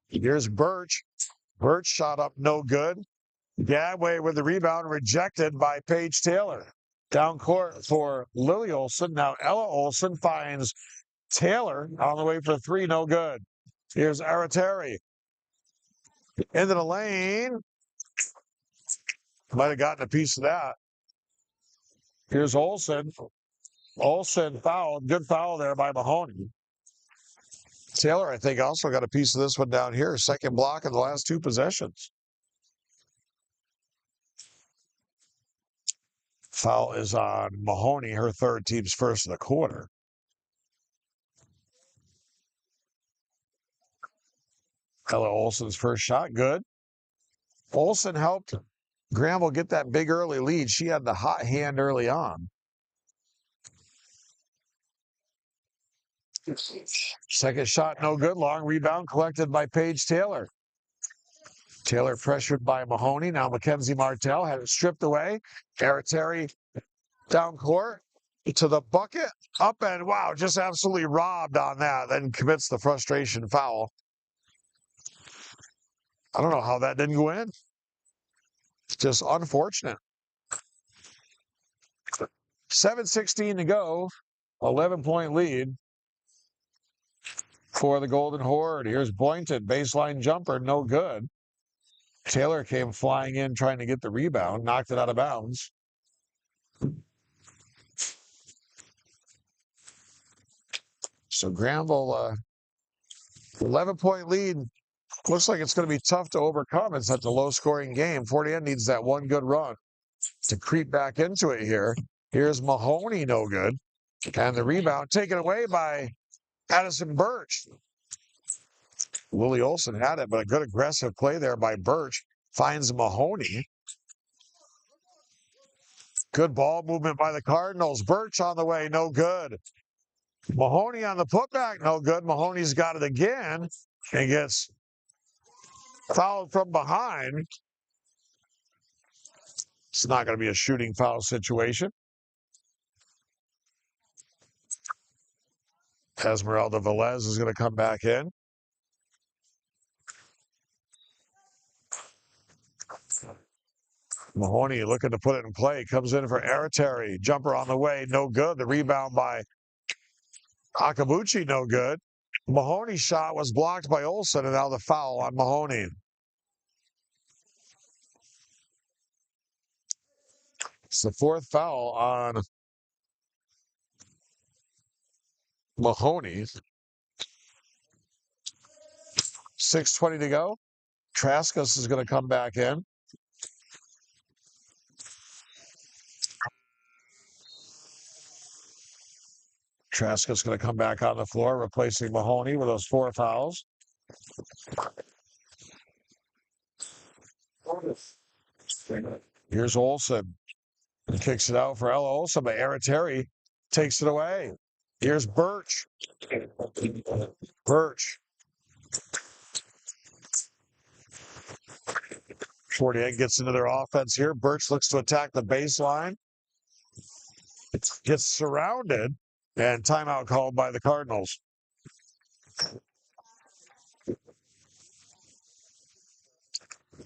Here's Birch. Birch shot up no good. Gadway with the rebound, rejected by Paige Taylor. Down court for Lily Olson. Now Ella Olson finds Taylor on the way for 3, no good. Here's Aratari. Into the lane. Might have gotten a piece of that. Here's Olson. Olson fouled. Good foul there by Mahoney. Taylor, I think, also got a piece of this one down here. Second block in the last 2 possessions. Foul is on Mahoney, her third, team's first of the quarter. Ella Olson's first shot, good. Olson helped Granville get that big early lead. She had the hot hand early on. Second shot, no good. Long rebound collected by Paige Taylor. Taylor pressured by Mahoney. Now Mackenzie Martell had it stripped away. Aratari down court to the bucket. Up and wow, just absolutely robbed on that. Then commits the frustration foul. I don't know how that didn't go in. It's just unfortunate. 7:16 to go. 11-point lead for the Golden Horde. Here's Boynton. Baseline jumper, no good. Taylor came flying in trying to get the rebound, knocked it out of bounds. So Granville, 11-point lead. Looks like it's going to be tough to overcome. It's such a low-scoring game. Fort Ann needs that one good run to creep back into it here. Here's Mahoney, no good. And the rebound taken away by Addison Birch. Lily Olson had it, but a good aggressive play there by Birch. Finds Mahoney. Good ball movement by the Cardinals. Birch on the way, no good. Mahoney on the putback, no good. Mahoney's got it again and gets fouled from behind. It's not going to be a shooting foul situation. Esmeralda Velez is going to come back in. Mahoney looking to put it in play. Comes in for Aratari. Jumper on the way. No good. The rebound by Akabuchi, no good. Mahoney's shot was blocked by Olson, and now the foul on Mahoney. It's the 4th foul on Mahoney. 6:20 to go. Traskus is going to come back in. Traskus is going to come back on the floor, replacing Mahoney with those 4 fouls. Here's Olson. He kicks it out for Ella Olson, but Aratari takes it away. Here's Birch. Birch. 48 gets into their offense here. Birch looks to attack the baseline. Gets surrounded, and timeout called by the Cardinals.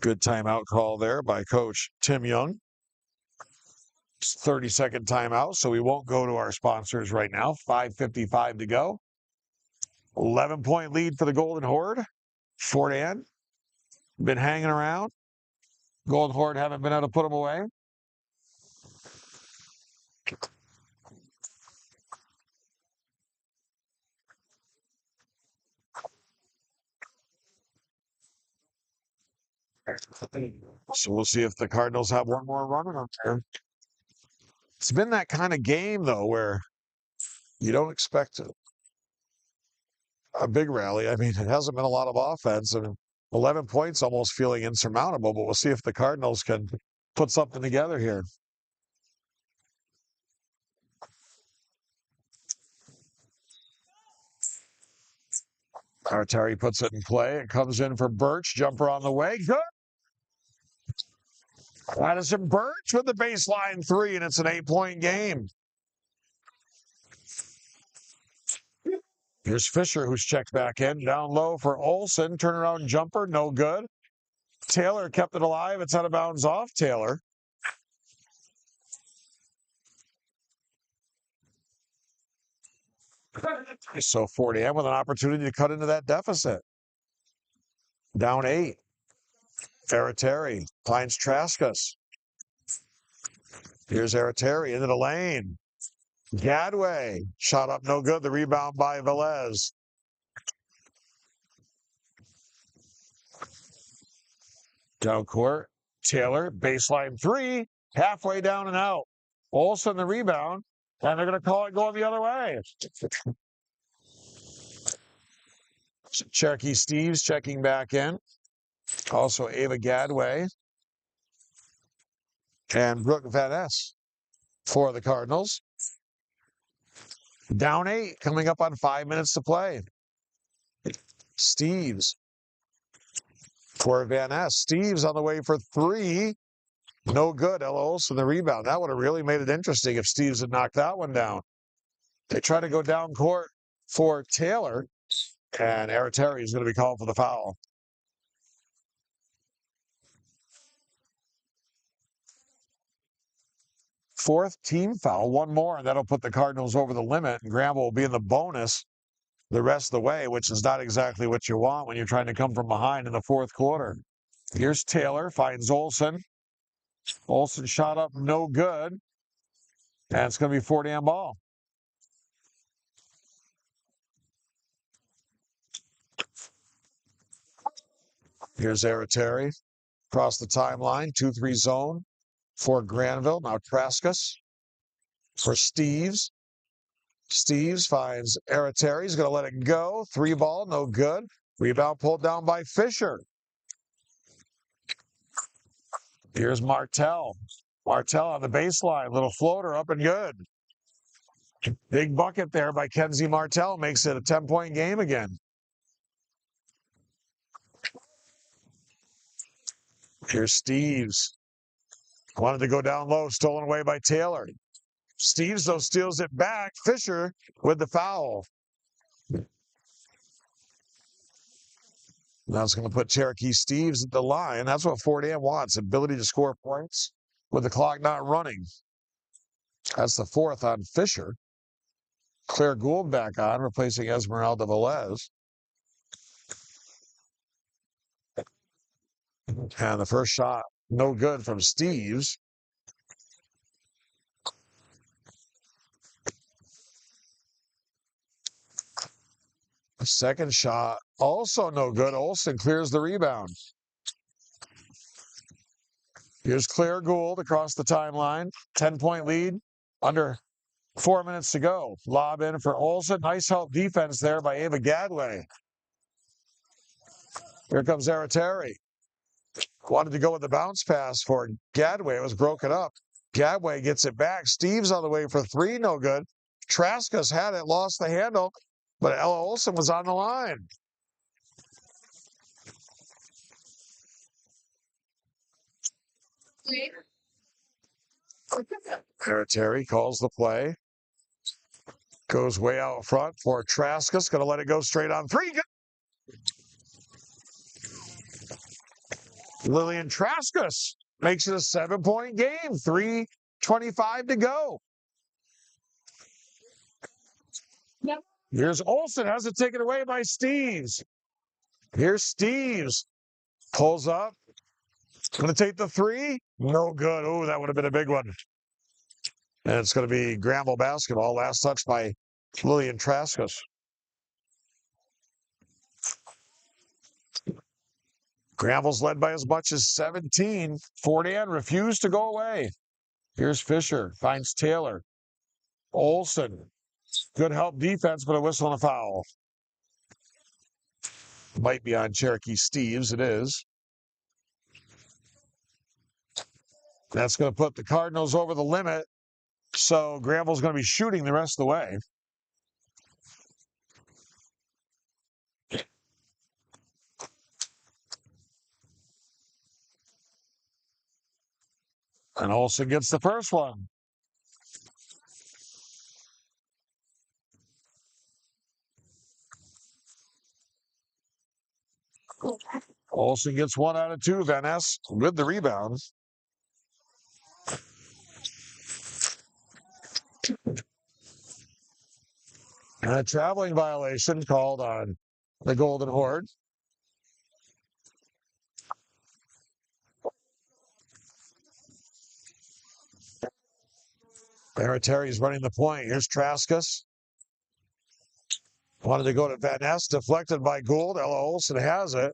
Good timeout call there by Coach Tim Young. 30-second timeout, so we won't go to our sponsors right now. 5:55 to go. 11-point lead for the Golden Horde. Fort Ann been hanging around. Golden Horde haven't been able to put them away. So we'll see if the Cardinals have one more run on there. It's been that kind of game, though, where you don't expect a big rally. I mean, it hasn't been a lot of offense, and 11 points almost feeling insurmountable, but we'll see if the Cardinals can put something together here. Artari puts it in play. It comes in for Birch. Jumper on the way. Good. Addison Birch with the baseline three, and it's an 8-point game. Here's Fisher, who's checked back in. Down low for Olsen. Turnaround jumper, no good. Taylor kept it alive. It's out of bounds off Taylor. So Fort Ann with an opportunity to cut into that deficit. Down 8. Ferretteri finds Traskus. Here's Ferretteri into the lane. Gadway shot up, no good. The rebound by Velez. Down court, Taylor, baseline three, halfway down and out. Olsen the rebound, and they're going to call it going the other way. Cherokee Steves checking back in. Also Ava Gadway and Brooke Van Ness for the Cardinals. Down 8, coming up on 5 minutes to play. Steves for Van Ness. Steves on the way for 3. No good. Ella Olsen the rebound. That would have really made it interesting if Steves had knocked that one down. They try to go down court for Taylor, and Ferretteri is going to be called for the foul. Fourth team foul, one more, and that'll put the Cardinals over the limit, and Granville will be in the bonus the rest of the way, which is not exactly what you want when you're trying to come from behind in the fourth quarter. Here's Taylor, finds Olsen. Olsen shot up, no good, and it's going to be Fort Ann ball. Here's Ferretteri across the timeline, 2-3 zone for Granville. Now Traskus for Steves. Steves finds Ferretteri. He's going to let it go. 3 ball, no good. Rebound pulled down by Fisher. Here's Martell. Martell on the baseline. Little floater up and good. Big bucket there by Kenzie Martell. Makes it a 10-point game again. Here's Steves. Wanted to go down low. Stolen away by Taylor. Steves, though, steals it back. Fisher with the foul. Now it's going to put Cherokee Steves at the line. That's what Fort Ann wants, ability to score points with the clock not running. That's the 4th on Fisher. Claire Gould back on, replacing Esmeralda Velez. And the first shot, no good from Steves. Second shot, also no good. Olsen clears the rebound. Here's Claire Gould across the timeline. 10-point lead, under 4 minutes to go. Lob in for Olsen. Nice help defense there by Ava Gadway. Here comes Ferretteri. Wanted to go with the bounce pass for Gadway. It was broken up. Gadway gets it back. Steves on the way for 3, no good. Traskus had it, lost the handle, but Ella Olsen was on the line. Ferretteri calls the play. Goes way out front for Traskus. Going to let it go straight on 3. Lillian Traskus makes it a 7-point game. 3:25 to go. Yep. Here's Olsen. Has it taken away by Steves. Here's Steves. Pulls up. Going to take the three. No good. Oh, that would have been a big one. And it's going to be Granville basketball. Last touch by Lillian Traskus. Granville's led by as much as 17. Fort Ann refused to go away. Here's Fisher. Finds Taylor. Olsen. Good help defense, but a whistle and a foul. Might be on Cherokee Steves. It is. That's going to put the Cardinals over the limit. So Granville's going to be shooting the rest of the way. And Olsen gets the first one. Olsen gets 1 out of 2. Van Ness with the rebound. And a traveling violation called on the Golden Horde. Terry's running the point. Here's Traskus. Wanted to go to Van Ness, deflected by Gould. Ella Olsen has it.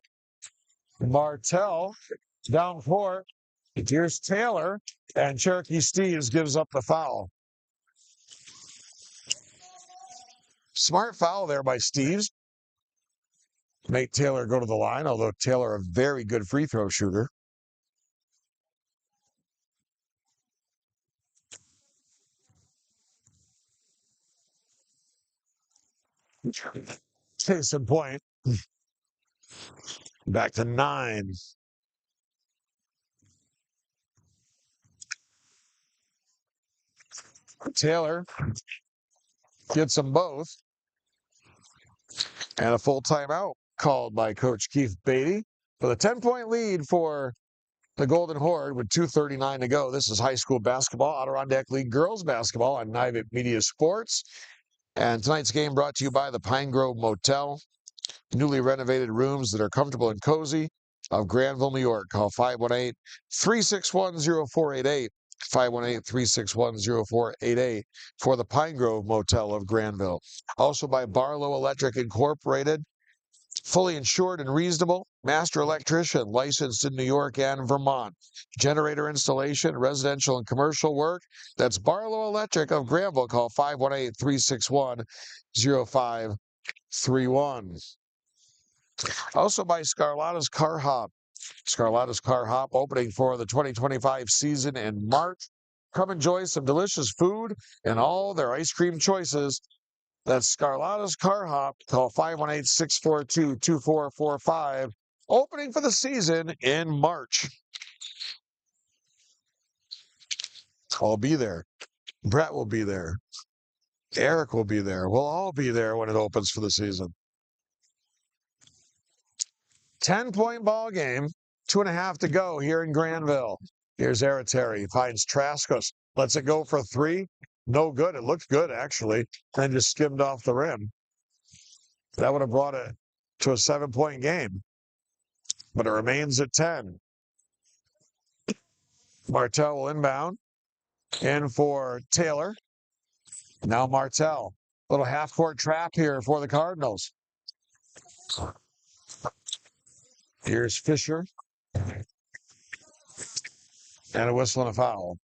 Martell down court. Here's Taylor, and Cherokee Steves gives up the foul. Smart foul there by Steves. Make Taylor go to the line, although Taylor a very good free throw shooter. Case in point. Back to 9. Taylor gets them both. And a full timeout called by Coach Keith Beatty for the 10-point lead for the Golden Horde with 2:39 to go. This is high school basketball, Adirondack League girls basketball on Nivet Media Sports. And tonight's game brought to you by the Pine Grove Motel. Newly renovated rooms that are comfortable and cozy of Granville, New York. Call 518-361-0488. 518-361-0488 for the Pine Grove Motel of Granville. Also by Barlow Electric Incorporated. Fully insured and reasonable. Master electrician licensed in New York and Vermont. Generator installation, residential and commercial work. That's Barlow Electric of Granville. Call 518-361-0531. Also by Scarlatta's Car Hop. Scarlatta's Car Hop opening for the 2025 season in March. Come enjoy some delicious food and all their ice cream choices. That's Scarlatta's Car Hop. Call 518-642-2445. Opening for the season in March. I'll be there. Brett will be there. Eric will be there. We'll all be there when it opens for the season. 10-point ball game. 2.5 to go here in Granville. Here's Terry. Finds Traskus. Lets it go for 3. No good. It looked good, actually. And just skimmed off the rim. That would have brought it to a 7-point game. But it remains at 10. Martell will inbound. In for Taylor. Now Martell. Little half-court trap here for the Cardinals. Here's Fisher. And a whistle and a foul.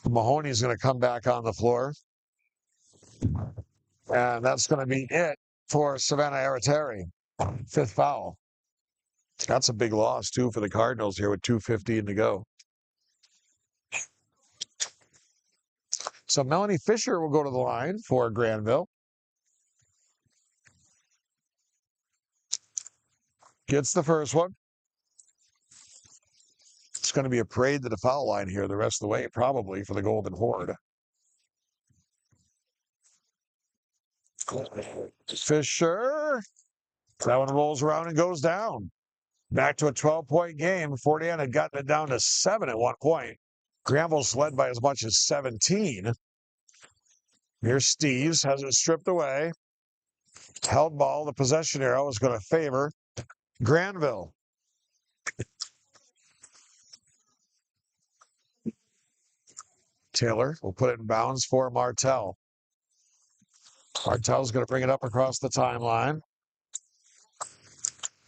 Mahoney's going to come back on the floor. And that's going to be it for Savannah Aratari. 5th foul. That's a big loss, too, for the Cardinals here with 2:15 to go. So Melanie Fisher will go to the line for Granville. Gets the first one. It's going to be a parade to the foul line here the rest of the way, probably, for the Golden Horde. Fisher. That one rolls around and goes down. Back to a 12-point game. Fort Ann had gotten it down to 7 at one point. Granville's led by as much as 17. Here's Steves, has it stripped away. Held ball, the possession arrow is going to favor Granville. Taylor will put it in bounds for Martell. Martell's going to bring it up across the timeline.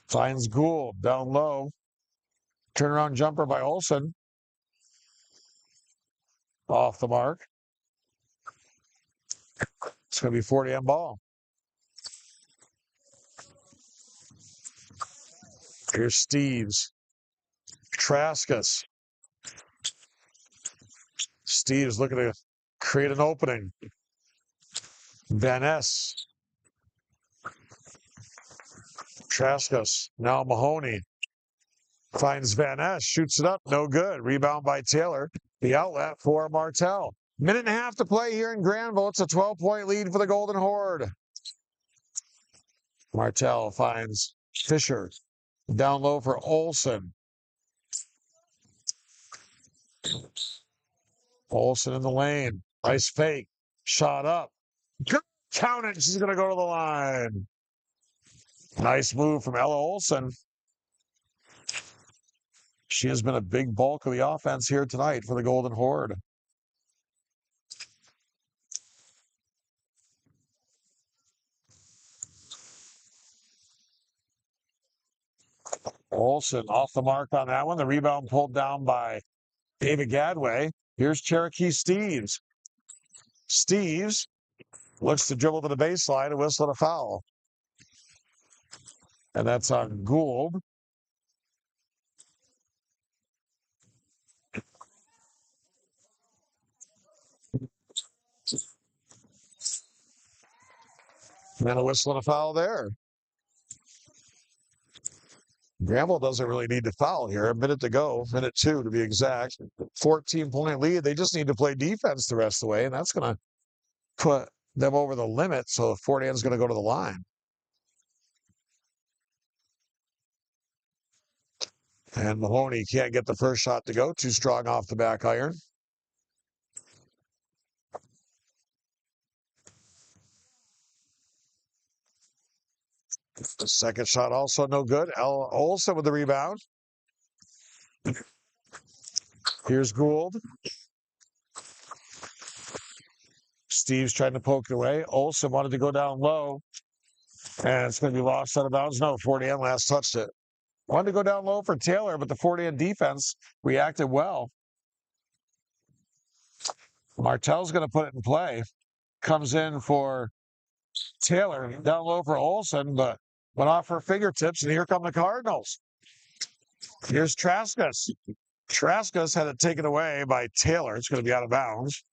Finds Gould down low. Turnaround jumper by Olson. Off the mark. It's going to be 40 on ball. Here's Steves. Traskus. Steves looking to create an opening. Van Ness. Traskus. Now Mahoney. Finds Van Ness. Shoots it up. No good. Rebound by Taylor. The outlet for Martell. Minute and a half to play here in Granville. It's a 12-point lead for the Golden Horde. Martell finds Fisher. Down low for Olson. Olson in the lane. Nice fake. Shot up. Count it. She's going to go to the line. Nice move from Ella Olson. She has been a big bulk of the offense here tonight for the Golden Horde. Olson off the mark on that one. The rebound pulled down by David Gadway. Here's Cherokee Steves. Steves looks to dribble to the baseline and whistle a foul. And that's on Gould. And a whistle and a foul there. Granville doesn't really need to foul here. A minute to go, minute 2 to be exact. 14-point lead. They just need to play defense the rest of the way, and that's going to put them over the limit. So Fort Ann's going to go to the line. And Mahoney can't get the first shot to go. Too strong off the back iron. The second shot also no good. Olson with the rebound. Here's Gould. Steve's trying to poke it away. Olson wanted to go down low. And it's going to be lost out of bounds. No, Fort Ann last touched it. Wanted to go down low for Taylor, but the Fort Ann defense reacted well. Martell's going to put it in play. Comes in for Taylor. Down low for Olson, but went off her fingertips, and here come the Cardinals. Here's Traskus. Traskus had it taken away by Taylor. It's going to be out of bounds.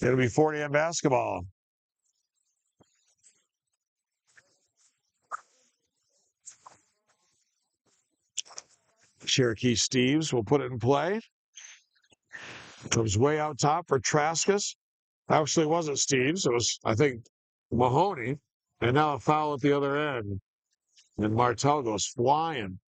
It'll be 40 in basketball. Cherokee Steves will put it in play. Comes way out top for Traskus. Actually, it wasn't Steves. It was, I think, Mahoney. And now a foul at the other end. And Martell goes flying.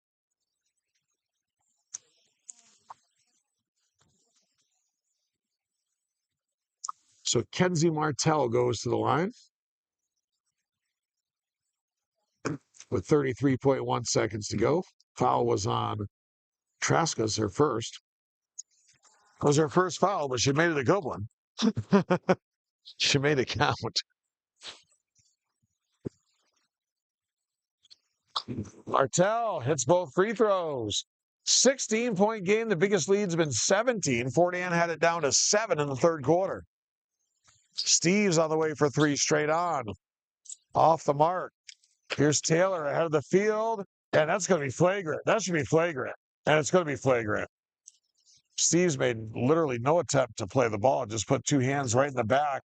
So Kenzie Martell goes to the line with 33.1 seconds to go. Foul was on Traskus, her first. It was her first foul, but she made it a good one. She made it count. Martell hits both free throws. 16-point game. The biggest lead's been 17. Fort Ann had it down to 7 in the third quarter. Steve's on the way for 3 straight on. Off the mark. Here's Taylor ahead of the field. And that's going to be flagrant. That should be flagrant. And it's going to be flagrant. Steve's made literally no attempt to play the ball. Just put 2 hands right in the back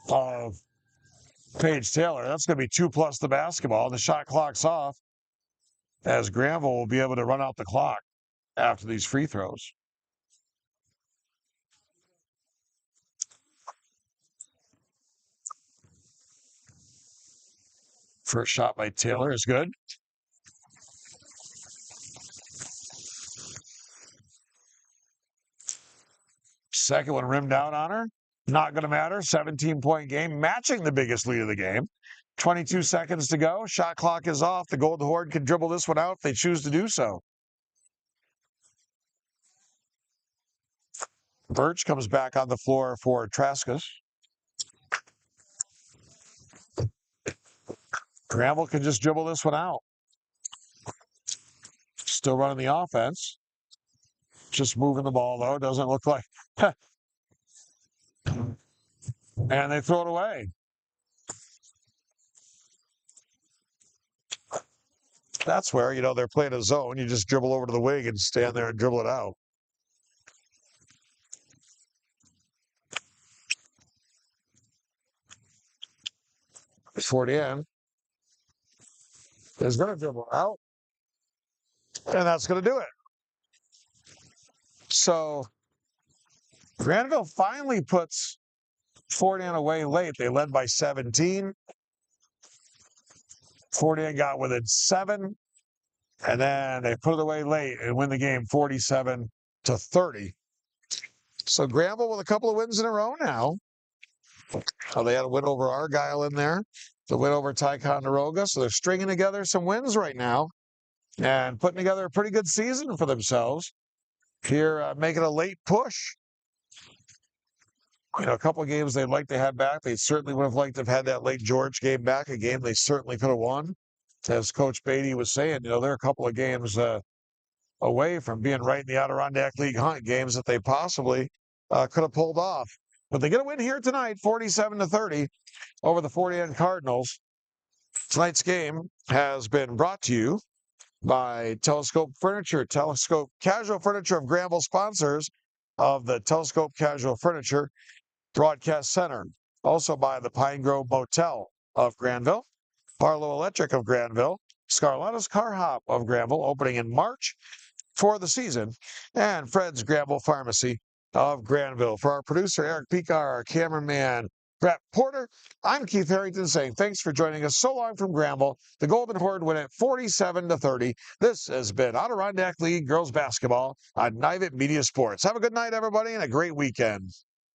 of Paige Taylor. That's going to be 2 plus the basketball. The shot clock's off as Granville will be able to run out the clock after these free throws. First shot by Taylor is good. Second one rimmed out on her. Not going to matter. 17-point game, matching the biggest lead of the game. 22 seconds to go. Shot clock is off. The Golden Horde can dribble this one out if they choose to do so. Birch comes back on the floor for Traskus. Granville can just dribble this one out. Still running the offense. Just moving the ball, though. Doesn't look like. And they throw it away. That's where, they're playing a zone. You just dribble over to the wing and stand there and dribble it out. Fort Ann is going to dribble it out. And that's going to do it. So Granville finally puts Fort Ann away late. They led by 17. Fort Ann got within 7. And then they put it away late and win the game 47-30. So Granville with a couple of wins in a row now. They had a win over Argyle in there, the win over Ticonderoga. So they're stringing together some wins right now and putting together a pretty good season for themselves. Here, making a late push. A couple of games they'd like to have back. They certainly would have liked to have had that late George game back, a game they certainly could have won. As Coach Beatty was saying, they're a couple of games away from being right in the Adirondack League hunt, games that they possibly could have pulled off. But they get a win here tonight, 47-30 over the Fort Ann Cardinals. Tonight's game has been brought to you by Telescope Furniture. Telescope Casual Furniture of Granville, sponsors of the Telescope Casual Furniture Broadcast Center. Also by the Pine Grove Motel of Granville, Barlow Electric of Granville, Scarletta's Car Hop of Granville, opening in March for the season, and Fred's Granville Pharmacy of Granville. For our producer, Eric Picar, our cameraman, Brett Porter, I'm Keith Harrington saying thanks for joining us. So long from Granville. The Golden Horde win at 47-30. This has been Adirondack League Girls Basketball on Nivet Media Sports. Have a good night, everybody, and a great weekend.